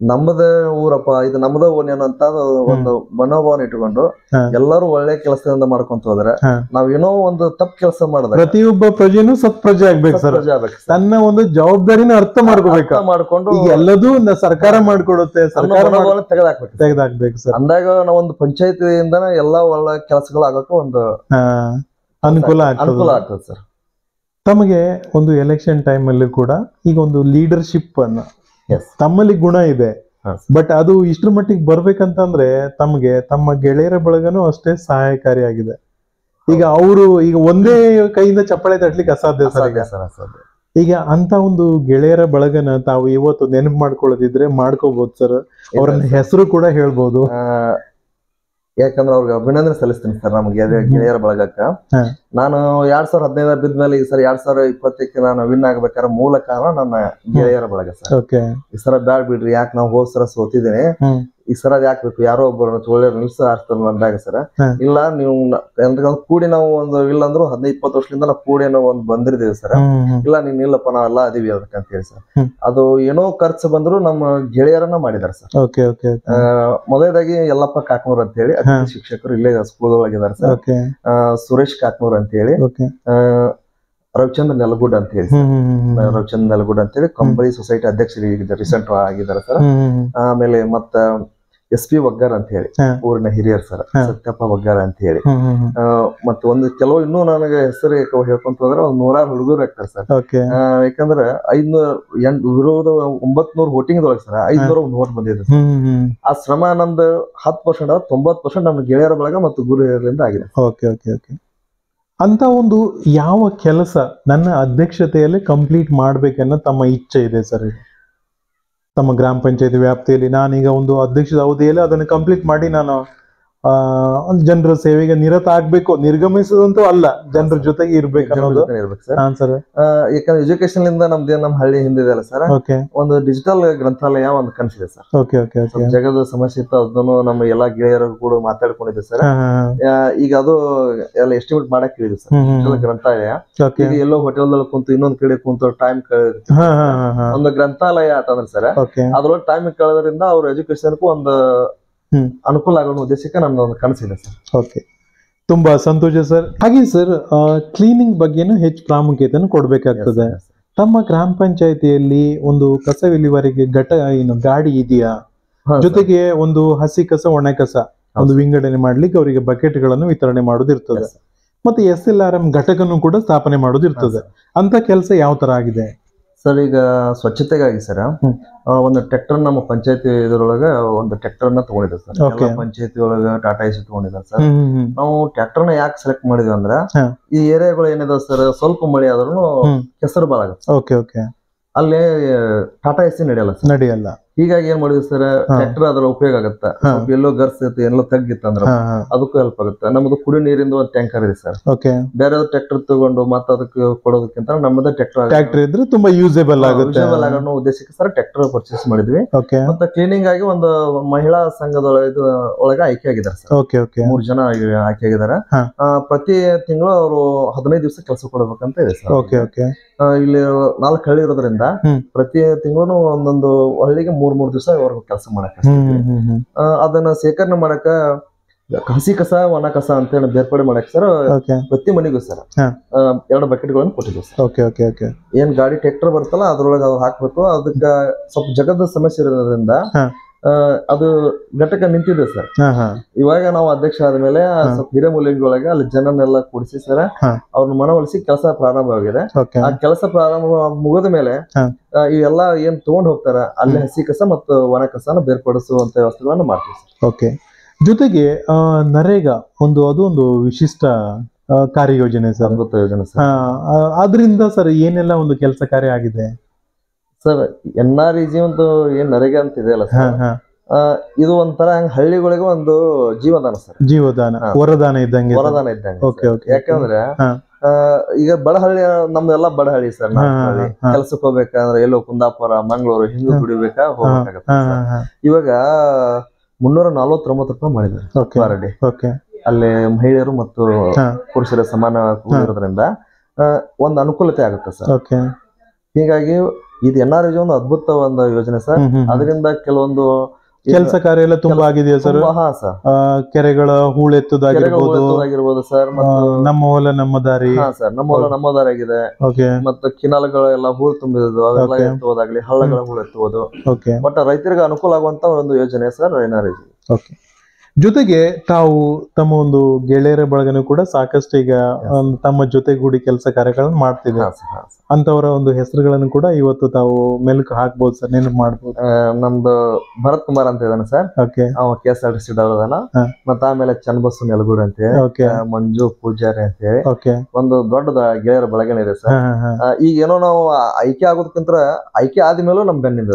ನಮ್ಮದೇ ಊರಪ್ಪ, ಇದು ನಮ್ಮದೇ ಓಣಿ ಅನ್ನೋಂತ ಒಂದು ಮನೋಭಾವನ ಇಟ್ಕೊಂಡು ಎಲ್ಲರೂ ಒಳ್ಳೆ ಕೆಲಸದಿಂದ ಮಾಡ್ಕೊಂತ ಹೋದ್ರೆ ನಾವೇನೋ ಒಂದು ತಪ್ಪು ಕೆಲಸ ಮಾಡಿದ್ರೆ ಪ್ರತಿಯೊಬ್ಬ ಪ್ರಜೆನೂ ಸತ್ಪ್ರಜೆ ಆಗ್ಬೇಕು ಸರ್. ತನ್ನ ಒಂದು ಜವಾಬ್ದಾರಿನ ಅರ್ಥ ಮಾಡ್ಕೊಂಡು ಎಲ್ಲದೂ ಸರ್ಕಾರ ಮಾಡ್ಕೊಡುತ್ತೆ, ಸರ್ಕಾರ ತೆಗೆದಾಕ್ಬೇಕು ಸರ್. ಅಂದಾಗ ನಾವೊಂದು ಪಂಚಾಯತಿಯಿಂದ ಎಲ್ಲಾ ಒಳ್ಳೆ ಕೆಲಸಗಳು ಆಗೋಕೆ ಒಂದು ಅನುಕೂಲ ಆಗ್ತದೆ ಸರ್. ತಮಗೆ ಒಂದು ಎಲೆಕ್ಷನ್ ಟೈಮ್ ಅಲ್ಲಿ ಕೂಡ ಈಗ ಒಂದು ಲೀಡರ್ಶಿಪ್ ಅನ್ನ ತಮ್ಮಲ್ಲಿ ಗುಣ ಇದೆ, ಬಟ್ ಅದು ಇಷ್ಟ್ರ ಮಟ್ಟಿಗೆ ಬರ್ಬೇಕಂತಂದ್ರೆ ತಮಗೆ ತಮ್ಮ ಗೆಳೆಯರ ಬಳಗನೂ ಅಷ್ಟೇ ಸಹಾಯಕಾರಿಯಾಗಿದೆ. ಈಗ ಅವರು ಈಗ ಒಂದೇ ಕೈಯಿಂದ ಚಪ್ಪಾಳೆ ತಟ್ಲಿಕ್ಕೆ ಅಸಾಧ್ಯ ಸರ್. ಈಗ ಅಂತ ಒಂದು ಗೆಳೆಯರ ಬಳಗನ ತಾವು ಇವತ್ತು ನೆನಪು ಮಾಡ್ಕೊಳ್ಳೋದಿದ್ರೆ ಮಾಡ್ಕೋಬಹುದು ಸರ್. ಅವ್ರ ಹೆಸರು ಕೂಡ ಹೇಳ್ಬೋದು. ಯಾಕಂದ್ರೆ ಅವ್ರಿಗೆ ಅಭಿನಂದನೆ ಸಲ್ಲಿಸ್ತೀನಿ ಸರ್. ನಮ್ಗೆ ಗೆಳೆಯರ ಬಳಗಕ್ಕ ನಾನು 2015 ಬಿದ್ಮೇಲೆ ಈ ಸಲ 2020ಕ್ಕೆ ನಾನು ವಿನ್ ಆಗ್ಬೇಕಾದ್ರೆ ಮೂಲ ಕಾರಣ ನನ್ನ ಗೆಳೆಯರ ಬಳಗ ಸರ್. ಈ ಸಲ ಬ್ಯಾಡ್ ಬಿಡ್ರಿ, ಯಾಕೆ ನಾವು ಹೋದ್ ಸಲ ಸೋತಿದ್ದೇನೆ, ಈ ಸರ ಯಾಕೆ ಬೇಕು, ಯಾರೋ ಒಬ್ಬರು ಒಳ್ಳೆ ನಿಲ್ಸ ಆಡ್ತಾರೆ ಅಂದಾಗ ಸರ್, ಇಲ್ಲ ನೀವು ಕೂಡಿ ನಾವು ಒಂದು ಇಲ್ಲ ಅಂದ್ರು 15-20 ವರ್ಷದಿಂದ ನಾವು ಕೂಡಿ ನಾವು ಒಂದು ಬಂದಿರ್ತೀವಿ ಸರ್, ಇಲ್ಲ ನೀನ್ ಇಲ್ಲಪ್ಪ ನಾವೆಲ್ಲ ಅದೀವಿ ಅದಕ್ಕಂತ ಹೇಳಿ ಸರ್. ಅದು ಏನೋ ಖರ್ಚು ಬಂದ್ರು ನಮ್ಮ ಗೆಳೆಯರನ್ನ ಮಾಡಿದಾರೆ ಸರ್. ಮೊದಲದಾಗಿ ಯಲ್ಲಪ್ಪ ಕಾಕ್ನೂರ್ ಅಂತ ಹೇಳಿ ಶಿಕ್ಷಕರು ಇಲ್ಲೇ ಸ್ಕೂಲ್ ಒಳಗಿದ್ದಾರೆ ಸರ್. ಸುರೇಶ್ ಕಾಕ್ನೂರ್ ಅಂತ ಹೇಳಿ, ರವಿಚಂದ್ರ ನೆಲಗುಡ್ ಅಂತ ಹೇಳಿ, ರವಿಚಂದ್ರ ನೆಲಗುಡ್ ಅಂತ ಹೇಳಿ ಕಂಬಳಿ ಸೊಸೈಟಿ ಅಧ್ಯಕ್ಷರು ರೀಸೆಂಟ್ ಆಗಿದ್ದಾರೆ ಸರ್. ಆಮೇಲೆ ಮತ್ತ SP ವಗ್ಗಾರ್ ಅಂತ ಹೇಳಿ ಊರಿನ ಹಿರಿಯರ್ ಸರ್, ಸತ್ಯಪ್ಪ ವಗ್ಗಾರ ಅಂತ ಹೇಳಿ. ಮತ್ತೆ ಒಂದು ಕೆಲವು ಇನ್ನೂ ನನಗೆ ಹೆಸರು ಹೇಳ್ಕೊಂತ ಹೋದ್ರೆ ಒಂದು 100 ಹುಡುಗರು ಆಗ್ತಾರೆ ಸರ್. ಯಾಕಂದ್ರೆ 500 ವಿರೋಧ 900 ವೋಟಿಂಗ್ ಒಳಗೆ ಸರ್ 500 ವೋಟ್ ಬಂದಿದೆ. ಆ ಶ್ರಮ ನಮ್ದು 10% 90% ನಮ್ಮ ಗೆಳೆಯರ ಬಳಗ ಮತ್ತು ಗುರು ಹಿರಿಯರಿಂದ ಆಗಿದೆ. ಅಂತ ಒಂದು ಯಾವ ಕೆಲಸ ನನ್ನ ಅಧ್ಯಕ್ಷತೆಯಲ್ಲಿ ಕಂಪ್ಲೀಟ್ ಮಾಡ್ಬೇಕನ್ನೋ ತಮ್ಮ ಇಚ್ಛೆ ಇದೆ ಸರ್? ತಮ್ಮ ಗ್ರಾಮ ಪಂಚಾಯತಿ ವ್ಯಾಪ್ತಿಯಲ್ಲಿ ನಾನೀಗ ಒಂದು ಅಧ್ಯಕ್ಷದ ಅವಧಿಯಲ್ಲಿ ಅದನ್ನು ಕಂಪ್ಲೀಟ್ ಮಾಡಿ ನಾನು ಜನರ ಸೇವೆಗೆ ನಿರತ ಆಗ್ಬೇಕು, ನಿರ್ಗಮಿಸೋದಂತೂ ಅಲ್ಲ, ಜನರ ಜೊತೆಗೆ ಇರ್ಬೇಕು ಅನ್ನೋದು ಸರ್. ಯಾಕಂದ್ರೆ ಎಜುಕೇಶನ್ ಇಂದ ನಮ್ಮ ಹಳ್ಳಿ ಹಿಂದಿದೆ ಅಲ್ಲ ಸರ್, ಒಂದು ಡಿಜಿಟಲ್ ಗ್ರಂಥಾಲಯ ಒಂದು ಕನಸಿದೆ ಸರ್. ಜಗದ ಸಮಸ್ಯೆ ಇತ್ತು, ಅದನ್ನು ನಮ್ಮ ಎಲ್ಲಾ ಗೆಳೆಯರು ಕೂಡ ಮಾತಾಡ್ಕೊಂಡಿದ್ದೆ ಸರ್. ಈಗ ಅದು ಎಲ್ಲ ಎಸ್ಟಿಮೇಟ್ ಮಾಡಕ್ ಹೇಳಿದ್ವಿ ಸರ್. ಡಿಜಿಟಲ್ ಗ್ರಂಥಾಲಯ ಈಗ ಎಲ್ಲೋ ಹೋಟೆಲ್ ಕುಂತು ಇನ್ನೊಂದ್ ಕಡೆ ಕುಂತು ಟೈಮ್ ಒಂದು ಗ್ರಂಥಾಲಯ ಅಂತಂದ್ರೆ ಸರ್, ಅದ್ರೊಳಗೆ ಟೈಮ್ ಕಳೆದ್ರಿಂದ ಅವ್ರ ಎಜುಕೇಶನ್ಗೂ ಒಂದು ಅನುಕೂಲ ಆಗೋ ಉದ್ದೇಶಕ್ಕೆ ನನ್ನ ಒಂದು ಕನಸಿದೆ ಸರ್. ಓಕೆ, ತುಂಬಾ ಸಂತೋಷ ಸರ್. ಹಾಗೆ ಸರ್, ಕ್ಲೀನಿಂಗ್ ಬಗ್ಗೆನೂ ಹೆಚ್ಚು ಪ್ರಾಮುಖ್ಯತೆಯನ್ನು ಕೊಡ್ಬೇಕಾಗ್ತದೆ. ತಮ್ಮ ಗ್ರಾಮ ಪಂಚಾಯತಿಯಲ್ಲಿ ಒಂದು ಕಸ ವಿಲೇವಾರಿಗೆ ಗಾಡಿ ಇದೆಯಾ? ಜೊತೆಗೆ ಒಂದು ಹಸಿ ಕಸ ಒಣ ಕಸ ಒಂದು ವಿಂಗಡಣೆ ಮಾಡ್ಲಿಕ್ಕೆ ಅವರಿಗೆ ಬಕೆಟ್ ಗಳನ್ನು ವಿತರಣೆ ಮಾಡೋದಿರ್ತದೆ. ಮತ್ತೆ SLRM ಘಟಕನು ಕೂಡ ಸ್ಥಾಪನೆ ಮಾಡೋದಿರ್ತದೆ. ಅಂತ ಕೆಲಸ ಯಾವ ತರ ಆಗಿದೆ ಸರ್? ಈಗ ಸ್ವಚ್ಛತೆಗಾಗಿ ಸರ್ ಒಂದು ಟ್ರ್ಯಾಕ್ಟರ್ ನಮ್ಮ ಪಂಚಾಯತಿ ಇದರೊಳಗ ಒಂದು ಟ್ರ್ಯಾಕ್ಟರ್ ನ ತಗೊಂಡಿದ್ದಾರೆ ಸರ್. ಪಂಚಾಯತಿ ಒಳಗ ಟಾಟಾ ಎಸಿ ತಗೊಂಡಿದ್ದಾರೆ ಸರ್. ನಾವು ಟ್ರ್ಯಾಕ್ಟರ್ ನ ಯಾಕೆ ಸೆಲೆಕ್ಟ್ ಮಾಡಿದ್ವಿ ಅಂದ್ರ ಈ ಏರಿಯಾಗಳು ಏನಿದಾವೆ ಸರ್, ಸ್ವಲ್ಪ ಮಳೆ ಆದ್ರೂ ಕೆಸರು ಬಾಳ ಆಗುತ್ತೆ. ಅಲ್ಲಿ ಟಾಟಾ ಎಸಿ ನಡೆಯಲ್ಲ. ಹೀಗಾಗಿ ಏನ್ ಮಾಡಿದ್ವಿ ಸರ್, ಟ್ರ್ಯಾಕ್ಟರ್ ಅದ್ರ ಉಪಯೋಗ ಆಗುತ್ತೆ. ಎಲ್ಲೋ ಗರ್ಸ್ ಇರುತ್ತೆ, ಎಲ್ಲೋ ತಗ್ಗಿತ್ತು ಅಂದ್ರೆ ಅದಕ್ಕೂ ಹೆಲ್ಪ್ ಆಗುತ್ತೆ. ನಮ್ದು ಕುಡಿ ನೀರಿಂದ ಒಂದು ಟ್ಯಾಂಕರ್ ಇದೆ ಸರ್. ಬೇರೆ ಟ್ರ್ಯಾಕ್ಟರ್ ತಗೊಂಡು ಮತ್ತೆ ಅದಕ್ಕೆ ಕೊಡೋದಕ್ಕಿಂತ ನಮ್ಮದೇ ಟ್ರ್ಯಾಕ್ಟರ್ ಇದ್ರೆ ತುಂಬಾ ಯೂಸೇಬಲ್ ಆಗುತ್ತೆ ಅನ್ನೋ ಉದ್ದೇಶಕ್ಕೆ ಸರ್ ಟ್ರ್ಯಾಕ್ಟರ್ ಪರ್ಚೇಸ್ ಮಾಡಿದ್ವಿ. ಮತ್ತೆ ಕ್ಲೀನಿಂಗ್ ಆಗಿ ಒಂದು ಮಹಿಳಾ ಸಂಘದ ಒಳಗೆ ಆಯ್ಕೆ ಆಗಿದ್ದಾರೆ ಸರ್. 3 ಜನ ಆಯ್ಕೆ ಆಗಿದ್ದಾರೆ. ಪ್ರತಿ ತಿಂಗಳು ಅವರು 15 ದಿವಸ ಕೆಲಸ ಕೊಡಬೇಕಂತ ಇದೆ ಸರ್. ಇಲ್ಲಿ 4 ಹಳ್ಳಿ ಇರೋದ್ರಿಂದ ಪ್ರತಿ ತಿಂಗಳು ಒಂದೊಂದು ಹಳ್ಳಿಗೆ 3 ದಿವಸ ಅವ್ರಿಗೆ ಕೆಲಸ ಮಾಡಕ. ಅದನ್ನ ಶೇಖರಣೆ ಮಾಡಕ ಹಸಿ ಕಸ ಒಣ ಕಸ ಅಂತ ಹೇಳಿ ಬೇರ್ಪಡೆ ಮಾಡಕ್ ಸರ್ ಪ್ರತಿ ಮನೆಗೂ ಸರ್ 2 ಬಕೆಟ್ಗಳನ್ನು ಕೊಟ್ಟಿದ್ದೀವಿ ಸರ್. ಏನ್ ಗಾಡಿ ಟ್ರ್ಯಾಕ್ಟರ್ ಬರ್ತಲ್ಲ ಅದ್ರೊಳಗೆ ಅವ್ರು ಹಾಕ್ಬೇಕು. ಅದಕ್ಕ ಸ್ವಲ್ಪ ಜಗದ ಸಮಸ್ಯೆ ಇರೋದ್ರಿಂದ ಅದು ಘಟಕ ನಿಂತಿದೆ ಸರ್. ಇವಾಗ ನಾವು ಅಧ್ಯಕ್ಷ ಆದ್ಮೇಲೆ ಸ್ವಲ್ಪ ಹಿರೇಮೂಲಿಗಳೊಳಗೆ ಅಲ್ಲಿ ಜನನೆಲ್ಲ ಕೂಡಿಸಿ ಸರ್ ಅವ್ರನ್ನ ಮನವೊಲಿಸಿ ಕೆಲಸ ಪ್ರಾರಂಭವಾಗಿದೆ. ಆ ಕೆಲಸ ಪ್ರಾರಂಭ ಮುಗಿದ ಮೇಲೆ ಈ ಎಲ್ಲಾ ಏನ್ ತಗೊಂಡ್ ಹೋಗ್ತಾರ ಅಲ್ಲಿ ಹಸಿ ಕಸ ಮತ್ತು ಒಣ ಕಸನ ಬೇರ್ಪಡಿಸುವಂತ ವ್ಯವಸ್ಥೆಗಳನ್ನ ಮಾಡ್ತೀವಿ ಸರ್. ಜೊತೆಗೆ ನರೇಗಾ ಅದೊಂದು ವಿಶಿಷ್ಟ ಕಾರ್ಯಯೋಜನೆ ಸರ್. ಯೋಜನೆ ಸರ್. ಆದ್ರಿಂದ ಸರ್ ಏನೆಲ್ಲ ಒಂದು ಕೆಲಸ ಕಾರ್ಯ ಆಗಿದೆ ಸರ್? NREG ಒಂದು ಏನ್ ನರೇಗಾ ಅಂತ ಇದೆ ಅಲ್ಲ ಸರ್, ಇದು ಒಂಥರ ಹಳ್ಳಿಗಳಿಗೆ ಒಂದು ಜೀವದಾನ ಸರ್. ಜೀವದಾನ, ವರದಾನ ಇದ್ದಂಗೆ. ಯಾಕಂದ್ರೆ ಈಗ ಬಡಹಳ್ಳಿ ನಮ್ದೆಲ್ಲ ಬಡಹಳ್ಳಿ ಸರ್. ಕೆಲ್ಸಕ್ಕೆ ಹೋಗ್ಬೇಕಂದ್ರೆ ಎಲ್ಲೋ ಕುಂದಾಪುರ, ಮಂಗಳೂರು ಹಿಂಗ ದುಡಿಬೇಕಾ ಹೋಗ್ಬೇಕಾಗತ್ತೆ. ಇವಾಗ 349 ರೂಪಾಯಿ ಮಾಡಿದ್ದಾರೆ. ಅಲ್ಲಿ ಮಹಿಳೆಯರು ಮತ್ತು ಪುರುಷರ ಸಮಾನ ಇರೋದ್ರಿಂದ ಒಂದು ಅನುಕೂಲತೆ ಆಗುತ್ತೆ ಸರ್. ಹೀಗಾಗಿ ಇದು NREG ಒಂದು ಅದ್ಭುತ ಒಂದು ಯೋಜನೆ ಸರ್. ಅದರಿಂದ ಕೆಲವೊಂದು ಕೆಲಸ ಕಾರ್ಯ ಎಲ್ಲ ತುಂಬಾ ಆಗಿದೆಯಾ ಸರ್? ಕೆರೆಗಳ ಹೂಳೆತ್ತುದಾಗಿರ್ಬೋದು ಸರ್, ನಮ್ಮ ಹೊಲ ನಮ್ಮ ದಾರಿ ಸರ್, ನಮ್ಮ ಹೊಲ ನಮ್ಮ ದಾರಿ ಆಗಿದೆ. ಮತ್ತು ಕಿನಾಲಗಳೆಲ್ಲ ಹೂಳು ತುಂಬಿದ್ದು ಅವೆಲ್ಲ ಎತ್ತುವುದಾಗ್ಲಿ, ಹಳ್ಳಗಳ ಹೂಳು ಎತ್ತುವುದು, ಬಟ್ ರೈತರಿಗೆ ಅನುಕೂಲ ಆಗುವಂತ ಒಂದು ಯೋಜನೆ ಸರ್ NREG. ಜೊತೆಗೆ ತಾವು ತಮ್ಮ ಒಂದು ಗೆಳೆಯರ ಬಳಗನೂ ಕೂಡ ಸಾಕಷ್ಟು ಈಗ ತಮ್ಮ ಜೊತೆಗೂಡಿ ಕೆಲಸ ಕಾರ್ಯಗಳನ್ನು ಮಾಡ್ತಿದೆ. ಅಂತವರ ಒಂದು ಹೆಸರುಗಳನ್ನು ಕೂಡ ಇವತ್ತು ತಾವು ಮೆಲುಕು ಹಾಕ್ಬೋದು ಸರ್, ನೆನಪು ಮಾಡ್ಬೋದು. ನಮ್ದು ಭರತ್ ಕುಮಾರ್ ಅಂತ ಇದಾನೆ ಸರ್. ಅವ KSRTC ಡಾಳದಾನ. ಮತ್ತ ಆಮೇಲೆ ಚನ್ನಬಸು ನೆಲಗೂರ್ ಅಂತ ಹೇಳಿ, ಮಂಜು ಪೂಜಾರಿ ಅಂತ ಹೇಳಿ ಒಂದು ದೊಡ್ಡ ಗೆಳೆಯರ ಬಳಗನ ಇದೆ ಸರ್. ಈಗ ಏನೋ ನಾವು ಆಯ್ಕೆ ಆಗೋದಕ್ಕಿಂತ ಆಯ್ಕೆ ಆದ್ಮೇಲೂ ನಮ್ ಬೆನ್ನಿಂದ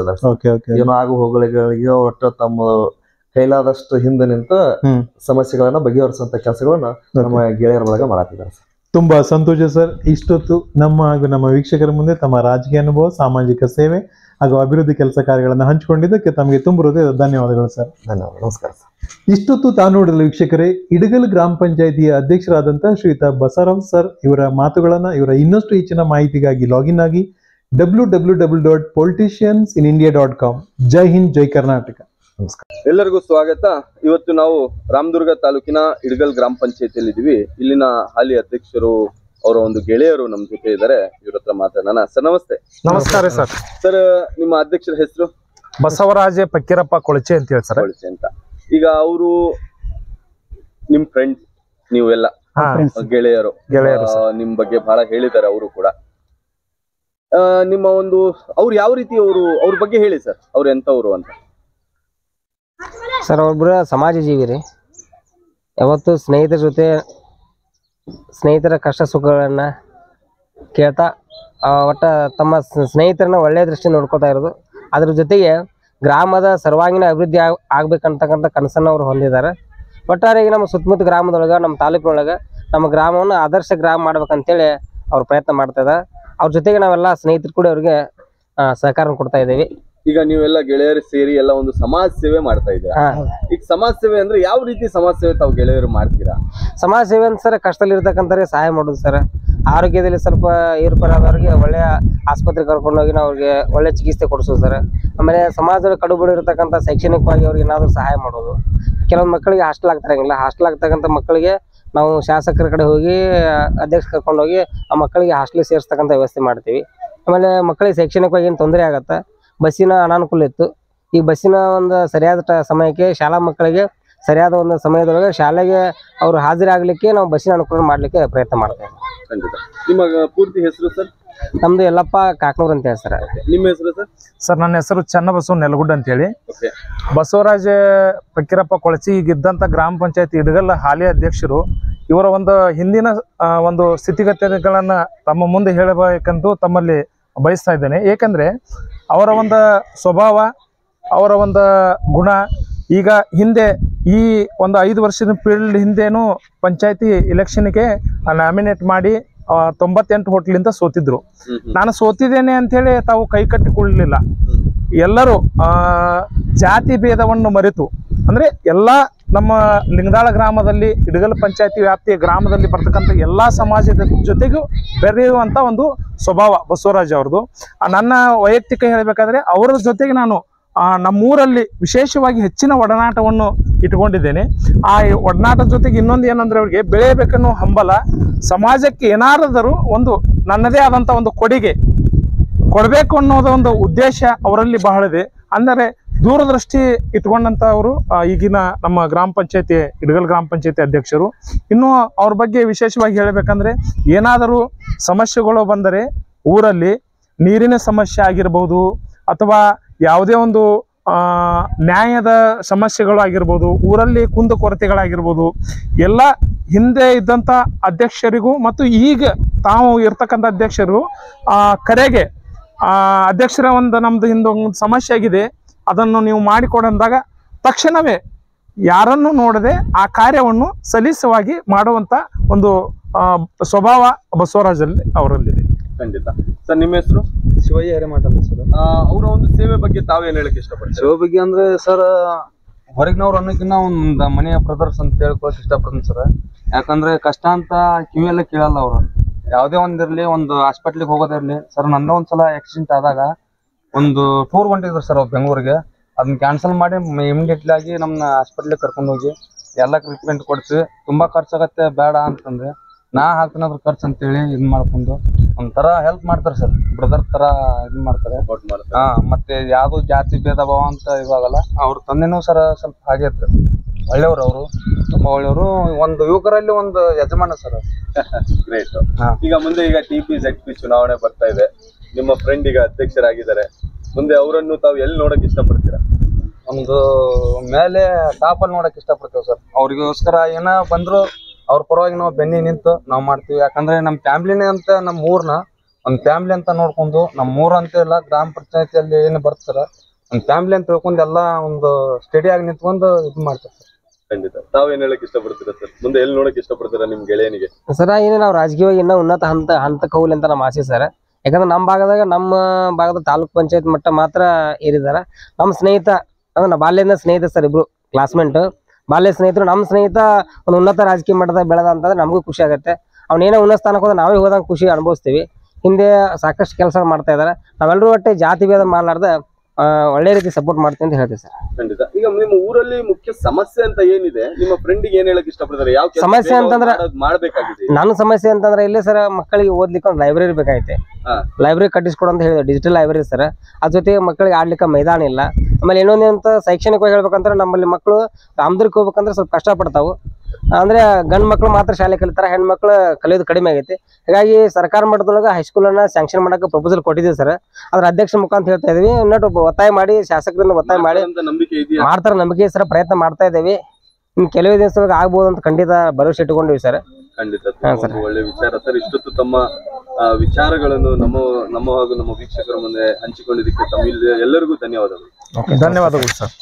ಏನೋ ಆಗು ಹೋಗಳಿಗೆ ಒಟ್ಟು ತಮ್ಮ ಕೈಲಾದಷ್ಟು ಹಿಂದೆ ನಿಂತು ಸಮಸ್ಯೆಗಳನ್ನ ಬಗೆಹರಿಸುವಂತ ಕೆಲಸಗಳನ್ನ ನಮ್ಮ ಗೆಳೆಯರ ಬಳಗ ಮಾಡತ್ತಿದ್ದಾರೆ ಸರ್. ತುಂಬಾ ಸಂತೋಷ ಸರ್. ಇಷ್ಟೊತ್ತು ನಮ್ಮ ಹಾಗೂ ನಮ್ಮ ವೀಕ್ಷಕರ ಮುಂದೆ ತಮ್ಮ ರಾಜಕೀಯ ಅನುಭವ, ಸಾಮಾಜಿಕ ಸೇವೆ ಹಾಗೂ ಅಭಿವೃದ್ಧಿ ಕೆಲಸ ಕಾರ್ಯಗಳನ್ನು ಹಂಚಿಕೊಂಡಿದ್ದಕ್ಕೆ ತಮಗೆ ತುಂಬ ಧನ್ಯವಾದಗಳು ಸರ್. ಧನ್ಯವಾದ, ನಮಸ್ಕಾರ ಸರ್. ಇಷ್ಟೊತ್ತು ತಾನು ನೋಡಲು ವೀಕ್ಷಕರೇ, ಇಡಗಲ್ ಗ್ರಾಮ ಪಂಚಾಯಿತಿಯ ಅಧ್ಯಕ್ಷರಾದಂತಹ ಶ್ರೀಯುತ ಬಸವರಾವ್ ಸರ್ ಇವರ ಮಾತುಗಳನ್ನ, ಇವರ ಇನ್ನಷ್ಟು ಹೆಚ್ಚಿನ ಮಾಹಿತಿಗಾಗಿ ಲಾಗಿನ್ ಆಗಿ www.politiciansinindia.com. ಜೈ ಹಿಂದ್, ಜೈ ಕರ್ನಾಟಕ. ನಮಸ್ಕಾರ. ಎಲ್ಲರಿಗೂ ಸ್ವಾಗತ. ಇವತ್ತು ನಾವು ರಾಮದುರ್ಗ ತಾಲೂಕಿನ ಇಡಗಲ್ ಗ್ರಾಮ ಪಂಚಾಯತಿಯಲ್ಲಿ ಇದೀವಿ. ಇಲ್ಲಿನ ಹಾಲಿ ಅಧ್ಯಕ್ಷರು ಅವರ ಒಂದು ಗೆಳೆಯರು ನಮ್ಮ ಜೊತೆ ಇದ್ದಾರೆ. ಇವ್ರ ಹತ್ರ ಮಾತಾಡೋಣ. ಸರ್ ನಮಸ್ತೆ. ನಮಸ್ಕಾರ ಸರ್. ಸರ್, ನಿಮ್ಮ ಅಧ್ಯಕ್ಷರ ಹೆಸರು? ಬಸವರಾಜ ಪಕ್ಕೀರಪ್ಪ ಕೊಳಚೆ ಅಂತ ಹೇಳಿ ಸರ್. ಕೊಳಚೆ ಅಂತ. ಈಗ ಅವರು ನಿಮ್ ಫ್ರೆಂಡ್, ನೀವೆಲ್ಲ ಗೆಳೆಯರು. ನಿಮ್ ಬಗ್ಗೆ ಬಹಳ ಹೇಳಿದ್ದಾರೆ ಅವರು ಕೂಡ. ನಿಮ್ಮ ಒಂದು ಅವ್ರು ಯಾವ ರೀತಿ ಅವ್ರ ಬಗ್ಗೆ ಹೇಳಿ ಸರ್, ಅವ್ರು ಎಂತವ್ರು ಅಂತ. ಸರ್, ಒಬ್ಬರ ಸಮಾಜ ಜೀವಿ ರೀ. ಯಾವತ್ತು ಸ್ನೇಹಿತರ ಜೊತೆ ಸ್ನೇಹಿತರ ಕಷ್ಟ ಸುಖಗಳನ್ನ ಕೇಳ್ತಾ ಒಟ್ಟ ತಮ್ಮ ಸ್ನೇಹಿತರನ್ನ ಒಳ್ಳೆಯ ದೃಷ್ಟಿ ನೋಡ್ಕೊತಾ ಇರೋದು. ಅದ್ರ ಜೊತೆಗೆ ಗ್ರಾಮದ ಸರ್ವಾಂಗೀಣ ಅಭಿವೃದ್ಧಿ ಆಗ್ಬೇಕಂತಕ್ಕಂಥ ಕನಸನ್ನು ಅವರು ಹೊಂದಿದ್ದಾರೆ. ಒಟ್ಟಾರೆಯಾಗಿ ನಮ್ಮ ಸುತ್ತಮುತ್ತ ಗ್ರಾಮದೊಳಗೆ, ನಮ್ಮ ತಾಲೂಕಿನೊಳಗೆ ನಮ್ಮ ಗ್ರಾಮವನ್ನು ಆದರ್ಶ ಗ್ರಾಮ ಮಾಡ್ಬೇಕಂತೇಳಿ ಅವ್ರು ಪ್ರಯತ್ನ ಮಾಡ್ತಾ ಇದ್ದಾರೆ. ಅವ್ರ ಜೊತೆಗೆ ನಾವೆಲ್ಲ ಸ್ನೇಹಿತರು ಕೂಡ ಅವ್ರಿಗೆ ಸಹಕಾರ ಕೊಡ್ತಾ ಇದ್ದೀವಿ. ಈಗ ನೀವೆಲ್ಲ ಗೆಳೆಯರು ಸೇರಿ ಎಲ್ಲ ಒಂದು ಸಮಾಜ ಸೇವೆ ಮಾಡ್ತಾ ಇದ್ದೀರಾ. ಈಗ ಸಮಾಜ ಸೇವೆ ಅಂದ್ರೆ ಯಾವ ರೀತಿ ಸಮಾಜ ಸೇವೆ ತಾವು ಗೆಳೆಯರು ಮಾಡ್ತೀರಾ? ಸಮಾಜ ಸೇವೆ ಅಂತ ಸರ್, ಕಷ್ಟದಲ್ಲಿ ಇರ್ತಕ್ಕಂಥವ್ರಿಗೆ ಸಹಾಯ ಮಾಡೋದು ಸರ್. ಆರೋಗ್ಯದಲ್ಲಿ ಸ್ವಲ್ಪ ಏರ್ಪರಾದವ್ರಿಗೆ ಒಳ್ಳೆಯ ಆಸ್ಪತ್ರೆಗೆ ಕರ್ಕೊಂಡೋಗಿ ನಾವು ಅವ್ರಿಗೆ ಒಳ್ಳೆ ಚಿಕಿತ್ಸೆ ಕೊಡಿಸೋದು ಸರ್. ಆಮೇಲೆ ಸಮಾಜದಲ್ಲಿ ಕಡುಬಡಿ ಇರತಕ್ಕಂಥ ಶೈಕ್ಷಣಿಕವಾಗಿ ಅವ್ರಿಗೆ ಏನಾದರೂ ಸಹಾಯ ಮಾಡೋದು. ಕೆಲವೊಂದು ಮಕ್ಕಳಿಗೆ ಹಾಸ್ಟೆಲ್ ಆಗ್ತಿರಂಗಿಲ್ಲ, ಹಾಸ್ಟೆಲ್ ಆಗ್ತಕ್ಕಂಥ ಮಕ್ಕಳಿಗೆ ನಾವು ಶಾಸಕರ ಕಡೆ ಹೋಗಿ ಅಧ್ಯಕ್ಷ ಕರ್ಕೊಂಡೋಗಿ ಆ ಮಕ್ಕಳಿಗೆ ಹಾಸ್ಟೆಲ್ ಸೇರಿಸ್ತಕ್ಕಂಥ ವ್ಯವಸ್ಥೆ ಮಾಡ್ತೀವಿ. ಆಮೇಲೆ ಮಕ್ಕಳಿಗೆ ಶೈಕ್ಷಣಿಕವಾಗಿ ಏನು ತೊಂದರೆ ಆಗತ್ತೆ, ಬಸ್ಸಿನ ಅನಾನುಕೂಲ ಇತ್ತು. ಈ ಬಸ್ಸಿನ ಒಂದು ಸರಿಯಾದ ಸಮಯಕ್ಕೆ ಶಾಲಾ ಮಕ್ಕಳಿಗೆ ಸರಿಯಾದ ಒಂದು ಸಮಯದೊಳಗೆ ಶಾಲೆಗೆ ಅವರು ಹಾಜರಾಗಲಿಕ್ಕೆ ನಾವು ಬಸ್ಸಿನ ಅನುಕೂಲ ಮಾಡಲಿಕ್ಕೆ ಪ್ರಯತ್ನ ಮಾಡ್ತೇವೆ. ಖಂಡಿತ. ನಿಮ್ಮ ಪೂರ್ತಿ ಹೆಸರು ಸರ್? ನಮ್ದು ಯಲ್ಲಪ್ಪ ಕಾಕ್ನೂರ್ ಅಂತ ಹೇಳಿ ಸರ್. ನಿಮ್ಮ ಹೆಸರು ಸರ್? ಸರ್, ನನ್ನ ಹೆಸರು ಚನ್ನಬಸವ ನೆಲಗುಡ್ಡ ಅಂತ ಹೇಳಿ. ಬಸವರಾಜ ಪಕ್ಕೀರಪ್ಪ ಕೊಳಚಿ ಈಗಿದ್ದಂಥ ಗ್ರಾಮ ಪಂಚಾಯತಿ ಇಡಗಲ್ ಹಾಲಿ ಅಧ್ಯಕ್ಷರು. ಇವರ ಒಂದು ಹಿಂದಿನ ಒಂದು ಸ್ಥಿತಿಗತಿಗಳನ್ನ ತಮ್ಮ ಮುಂದೆ ಹೇಳಬೇಕಂತೂ ತಮ್ಮಲ್ಲಿ ಬಯಸ್ತಾ ಇದ್ದೇನೆ. ಏಕೆಂದರೆ ಅವರ ಒಂದು ಸ್ವಭಾವ, ಅವರ ಒಂದು ಗುಣ, ಈಗ ಹಿಂದೆ ಈ ಒಂದು 5 ವರ್ಷದ ಪೀರಿಯಡ್ ಹಿಂದೇನು ಪಂಚಾಯತಿ ಇಲೆಕ್ಷನ್ಗೆ ನಾಮಿನೇಟ್ ಮಾಡಿ 98 ಹೋಟ್ಲಿಂದ ಸೋತಿದ್ರು. ನಾನು ಸೋತಿದ್ದೇನೆ ಅಂಥೇಳಿ ತಾವು ಕೈ ಕಟ್ಟಿಕೊಳ್ಳಲಿಲ್ಲ. ಎಲ್ಲರೂ ಜಾತಿ ಭೇದವನ್ನು ಮರೆತು, ಅಂದರೆ ಎಲ್ಲ ನಮ್ಮ ಲಿಂಗದಾಳ ಗ್ರಾಮದಲ್ಲಿ ಇಡಗಲ್ ಪಂಚಾಯತಿ ವ್ಯಾಪ್ತಿಯ ಗ್ರಾಮದಲ್ಲಿ ಬರ್ತಕ್ಕಂಥ ಎಲ್ಲ ಸಮಾಜದ ಜೊತೆಗೂ ಬೆರೆಯುವಂಥ ಒಂದು ಸ್ವಭಾವ ಬಸವರಾಜ್ ಅವ್ರದ್ದು. ನನ್ನ ವೈಯಕ್ತಿಕ ಹೇಳಬೇಕಾದ್ರೆ ಅವರ ಜೊತೆಗೆ ನಾನು ನಮ್ಮೂರಲ್ಲಿ ವಿಶೇಷವಾಗಿ ಹೆಚ್ಚಿನ ಒಡನಾಟವನ್ನು ಇಟ್ಕೊಂಡಿದ್ದೇನೆ. ಆ ಒಡನಾಟದ ಜೊತೆಗೆ ಇನ್ನೊಂದು ಏನಂದ್ರೆ ಅವ್ರಿಗೆ ಬೆಳೆಯಬೇಕನ್ನೋ ಹಂಬಲ, ಸಮಾಜಕ್ಕೆ ಏನಾದರೂ ಒಂದು ನನ್ನದೇ ಆದಂತ ಒಂದು ಕೊಡುಗೆ ಕೊಡಬೇಕು ಅನ್ನೋದು ಒಂದು ಉದ್ದೇಶ ಅವರಲ್ಲಿ ಬಹಳ ಇದೆ. ಅಂದರೆ ದೂರದೃಷ್ಟಿ ಇಟ್ಕೊಂಡಂತ ಅವರು ಈಗಿನ ನಮ್ಮ ಗ್ರಾಮ ಪಂಚಾಯತಿ ಇಡಗಲ್ ಗ್ರಾಮ ಪಂಚಾಯತಿ ಅಧ್ಯಕ್ಷರು. ಇನ್ನು ಅವ್ರ ಬಗ್ಗೆ ವಿಶೇಷವಾಗಿ ಹೇಳಬೇಕಂದ್ರೆ ಏನಾದರೂ ಸಮಸ್ಯೆಗಳು ಬಂದರೆ ಊರಲ್ಲಿ ನೀರಿನ ಸಮಸ್ಯೆ ಆಗಿರ್ಬೋದು ಅಥವಾ ಯಾವುದೇ ಒಂದು ನ್ಯಾಯದ ಸಮಸ್ಯೆಗಳು ಆಗಿರ್ಬೋದು, ಊರಲ್ಲಿ ಕುಂದುಕೊರತೆಗಳಾಗಿರ್ಬೋದು, ಎಲ್ಲ ಹಿಂದೆ ಇದ್ದಂಥ ಅಧ್ಯಕ್ಷರಿಗೂ ಮತ್ತು ಈಗ ತಾವು ಇರ್ತಕ್ಕಂಥ ಅಧ್ಯಕ್ಷರು ಕರೆಗೆ ಅಧ್ಯಕ್ಷರ ಒಂದು ನಮ್ದು ಹಿಂದೊಂದು ಸಮಸ್ಯೆ ಆಗಿದೆ, ಅದನ್ನು ನೀವು ಮಾಡಿಕೊಡಂದಾಗ ತಕ್ಷಣವೇ ಯಾರನ್ನು ನೋಡದೆ ಆ ಕಾರ್ಯವನ್ನು ಸಲೀಸವಾಗಿ ಮಾಡುವಂತ ಒಂದು ಸ್ವಭಾವ ಬಸವರಾಜಲ್ಲಿ ಅವರಲ್ಲಿದೆ. ಖಂಡಿತ ಸರ್. ನಿಮ್ಮ ಹೆಸರು? ಶಿವಯ್ಯ ಹಿರೇಮಠ ಸರ್. ಅವರ ಒಂದು ಸೇವೆ ಬಗ್ಗೆ ತಾವೇನ್ ಹೇಳಕ್ ಇಷ್ಟಪಡ್ತೀವಿ? ಸೇವೆ ಬಗ್ಗೆ ಅಂದ್ರೆ ಸರ್, ಹೊರಗಿನವ್ರು ಅನ್ನೋಕ್ಕಿಂತ ಒಂದು ಮನೆಯ ಬ್ರದರ್ಸ್ ಅಂತ ಹೇಳ್ಕೊಳಕ್ ಇಷ್ಟಪಡ್ತೀನಿ ಸರ್. ಯಾಕಂದ್ರೆ ಕಷ್ಟ ಅಂತ ಕಿವಿಯೆಲ್ಲ ಕೇಳಲ್ಲ ಅವರು. ಯಾವುದೇ ಒಂದಿರ್ಲಿ, ಒಂದು ಹಾಸ್ಪಿಟ್ಲಿಗೆ ಹೋಗೋದಿರ್ಲಿ ಸರ್. ನಂದ ಒಂದ್ಸಲ ಆಕ್ಸಿಡೆಂಟ್ ಆದಾಗ ಒಂದು ಟೂರ್ ಹೊಂಟಿದ್ರು ಸರ್ ಅವ್ರು ಬೆಂಗಳೂರಿಗೆ. ಅದನ್ನ ಕ್ಯಾನ್ಸಲ್ ಮಾಡಿ ಇಮಿಡಿಯೇಟ್ಲಿ ಆಗಿ ನಮ್ಮನ್ನ ಹಾಸ್ಪಿಟ್ಲಿಗೆ ಕರ್ಕೊಂಡು ಹೋಗಿ ಎಲ್ಲ ಟ್ರೀಟ್ಮೆಂಟ್ ಕೊಡ್ಸಿ. ತುಂಬಾ ಖರ್ಚಾಗತ್ತೆ, ಬೇಡ ಅಂತಂದ್ರೆ ನಾ ಹಾಕ್ತೀನಿ ಅದ್ರ ಖರ್ಚು ಅಂತೇಳಿ ಇದ್ ಮಾಡ್ಕೊಂಡು ಒಂಥರ ಹೆಲ್ಪ್ ಮಾಡ್ತಾರೆ ಸರ್. ಬ್ರದರ್ ತರ ಇದ್ ಮಾಡ್ತಾರೆ. ಮತ್ತೆ ಯಾವ್ದು ಜಾತಿ ಭೇದ ಭಾವ ಅಂತ ಇವಾಗಲ್ಲ. ಅವ್ರ ತಂದೆನೂ ಸರ್ ಸ್ವಲ್ಪ ಹಾಗೆ ಇದ್ರು, ಒಳ್ಳೆಯವ್ರು ಅವರು, ತುಂಬಾ ಒಳ್ಳೆಯವರು. ಒಂದು ಯುವಕರಲ್ಲಿ ಒಂದು ಯಜಮಾನ ಸರ್. ಗ್ರೇಟ್. ಈಗ ಮುಂದೆ TP-ZP ಚುನಾವಣೆ ಬರ್ತಾ ಇದೆ. ನಿಮ್ಮ ಫ್ರೆಂಡ್ ಈಗ ಅಧ್ಯಕ್ಷರಾಗಿದ್ದಾರೆ. ಮುಂದೆ ಅವರನ್ನು ತಾವು ಎಲ್ಲಿ ನೋಡಕ್ ಇಷ್ಟಪಡ್ತೀರಾ? ಒಂದು ಮೇಲೆ ಟಾಪ್ ಅಲ್ಲಿ ನೋಡಕ್ ಇಷ್ಟಪಡ್ತೇವೆ ಸರ್. ಅವ್ರಿಗೋಸ್ಕರ ಏನ ಬಂದ್ರು ಅವ್ರ ಪರವಾಗಿ ನಾವು ಬೆನ್ನಿ ನಿಂತು ನಾವು ಮಾಡ್ತೀವಿ. ಯಾಕಂದ್ರೆ ನಮ್ಮ ಫ್ಯಾಮಿಲಿನೇ ಅಂತ, ನಮ್ಮ ಊರ್ನ ಒಂದು ಫ್ಯಾಮಿಲಿ ಅಂತ ನೋಡ್ಕೊಂಡು, ನಮ್ಮ ಊರ್ ಅಂತ ಇಲ್ಲ ಗ್ರಾಮ ಪಂಚಾಯತಿಯಲ್ಲಿ ಏನು ಬರ್ತಾರ ಒಂದು ಫ್ಯಾಮಿಲಿ ಅಂತ ತಿಳ್ಕೊಂಡು ಎಲ್ಲ ಒಂದು ಸ್ಟಡಿ ಆಗಿ ನಿಂತ್ಕೊಂಡು ಇದು ಮಾಡ್ತಾರೆ ಸರ್. ಖಂಡಿತ. ತಾವೇನ್ ಹೇಳಕ್ ಇಷ್ಟಪಡ್ತೀರಾ ಸರ್? ಮುಂದೆ ಎಲ್ಲಿ ನೋಡಕ್ ಇಷ್ಟಪಡ್ತೀರಾ ನಿಮ್ ಗೆಳೆಯನಿಗೆ? ಸರ ಏನು ನಾವು ರಾಜಕೀಯವಾಗಿ ಇನ್ನೂ ಉನ್ನತ ಹಂತಕ್ಕೆ ಹೋಗ್ಲಿ ಅಂತ ನಮ್ಮ ಆಸೆ ಸರ್. ಯಾಕಂದ್ರೆ ನಮ್ಮ ಭಾಗದ ತಾಲೂಕ್ ಪಂಚಾಯತ್ ಮಟ್ಟ ಮಾತ್ರ ಏರಿದಾರ. ನಮ್ಮ ಸ್ನೇಹಿತ ಅಂದ್ರೆ ನಾ ಬಾಲ್ಯದಿಂದ ಸ್ನೇಹಿತ ಸರ್, ಇಬ್ರು ಕ್ಲಾಸ್ಮೇಟ್, ಬಾಲ್ಯ ಸ್ನೇಹಿತರು. ನಮ್ಮ ಸ್ನೇಹಿತ ಒಂದು ಉನ್ನತ ರಾಜಕೀಯ ಮಟ್ಟದಾಗ ಬೆಳೆದ ಅಂತಂದ್ರೆ ನಮಗೂ ಖುಷಿ ಆಗುತ್ತೆ. ಅವನೇನೋ ಉನ್ನತ ಸ್ಥಾನಕ್ಕೆ ಹೋದ ನಾವೇ ಹೋದಂಗೆ ಖುಷಿ ಅನುಭವಿಸ್ತೀವಿ. ಹಿಂದೆ ಸಾಕಷ್ಟು ಕೆಲಸ ಮಾಡ್ತಾ ಇದಾರೆ. ನಾವೆಲ್ಲರೂ ಒಟ್ಟೆ ಜಾತಿ ಭೇದ ಮಾಡಲಾರ್ದ ಒಳ್ಳೆ ರೀತಿ ಸಪೋರ್ಟ್ ಮಾಡ್ತೀನಿ ಅಂತ ಹೇಳ್ತೀವಿ ಸರ್. ಖಂಡಿತ. ಈಗ ನಿಮ್ಮ ಊರಲ್ಲಿ ಮುಖ್ಯ ಸಮಸ್ಯೆ ಅಂತ ಏನಿದೆ? ನಿಮ್ಮ ಫ್ರೆಂಡಿಗೆ ಏನ್ ಹೇಳಕ್ ಇಷ್ಟಪಡ್ತಾರೆ? ಯಾವ ಸಮಸ್ಯೆ ಅಂತಂದ್ರೆ ಮಾಡ್ಬೇಕಾಗಿದೆ? ನನ್ನ ಸಮಸ್ಯೆ ಅಂತಂದ್ರೆ ಇಲ್ಲೇ ಸರ್, ಮಕ್ಕಳಿಗೆ ಓದ್ಲಿಕ್ಕೆ ಒಂದು ಲೈಬ್ರರಿ ಬೇಕಾಯ್ತೆ. ಲೈಬ್ರರಿ ಕಟ್ಟಿಸ್ಕೊಡು ಅಂತ ಹೇಳಿದೆ, ಡಿಜಿಟಲ್ ಲೈಬ್ರರಿ ಸರ್. ಅದ್ರ ಜೊತೆಗೆ ಮಕ್ಕಳಿಗೆ ಆಡ್ಲಿಕ್ಕೆ ಮೈದಾನ ಇಲ್ಲ. ಆಮೇಲೆ ಇನ್ನೊಂದೇಂತ ಶೈಕ್ಷಣಿಕವಾಗಿ ಹೇಳ್ಬೇಕಂದ್ರೆ ನಮ್ಮಲ್ಲಿ ಮಕ್ಕಳು ರಾಮದುರ್ಗಕ್ಕೆ ಹೋಗ್ಬೇಕಂದ್ರೆ ಸ್ವಲ್ಪ ಕಷ್ಟಪಡ್ತಾವು. ಅಂದ್ರೆ ಗಂಡು ಮಕ್ಕಳು ಮಾತ್ರ ಶಾಲೆ ಕಲಿತಾರ, ಹೆಣ್ಮಕ್ಳು ಕಲಿಯೋದು ಕಡಿಮೆ ಆಗೈತಿ. ಹಾಗಾಗಿ ಸರ್ಕಾರ ಮಟ್ಟದೊಳಗೆ ಹೈಸ್ಕೂಲ್ ಅನ್ನ ಸ್ಯಾಂಕ್ಷನ್ ಮಾಡಕ್ಕೆ ಪ್ರಪೋಸಲ್ ಕೊಟ್ಟಿದ್ದೀವಿ ಸರ್. ಅದ್ರ ಅಧ್ಯಕ್ಷ ಮುಖಾಂತರ ಹೇಳ್ತಾ ಇದೀವಿ. ಇನ್ನೊಟ್ಟು ಒತ್ತಾಯ ಮಾಡಿ, ಶಾಸಕರಿಂದ ಒತ್ತಾಯ ಮಾಡಿ ಮಾಡ್ತಾರ ನಂಬಿಕೆ ಸರ್, ಪ್ರಯತ್ನ ಮಾಡ್ತಾ ಇದ್ದೇವೆ. ಇನ್ನು ಕೆಲವೇ ದಿವಸದೊಳಗೆ ಆಗ್ಬೋದು ಅಂತ ಖಂಡಿತ ಭರವಸೆ ಇಟ್ಟುಕೊಂಡಿವಿ ಸರ್. ಖಂಡಿತ. ಒಳ್ಳೆ ವಿಚಾರ ಸರ್. ಇಷ್ಟೊತ್ತು ತಮ್ಮ ವಿಚಾರಗಳನ್ನು ನಮ್ಮ ಹಾಗೂ ನಮ್ಮ ವೀಕ್ಷಕರ ಮುಂದೆ ಹಂಚಿಕೊಂಡಿದ್ದಕ್ಕೆ ಎಲ್ಲರಿಗೂ ಧನ್ಯವಾದಗಳು. ಧನ್ಯವಾದಗಳು ಸರ್.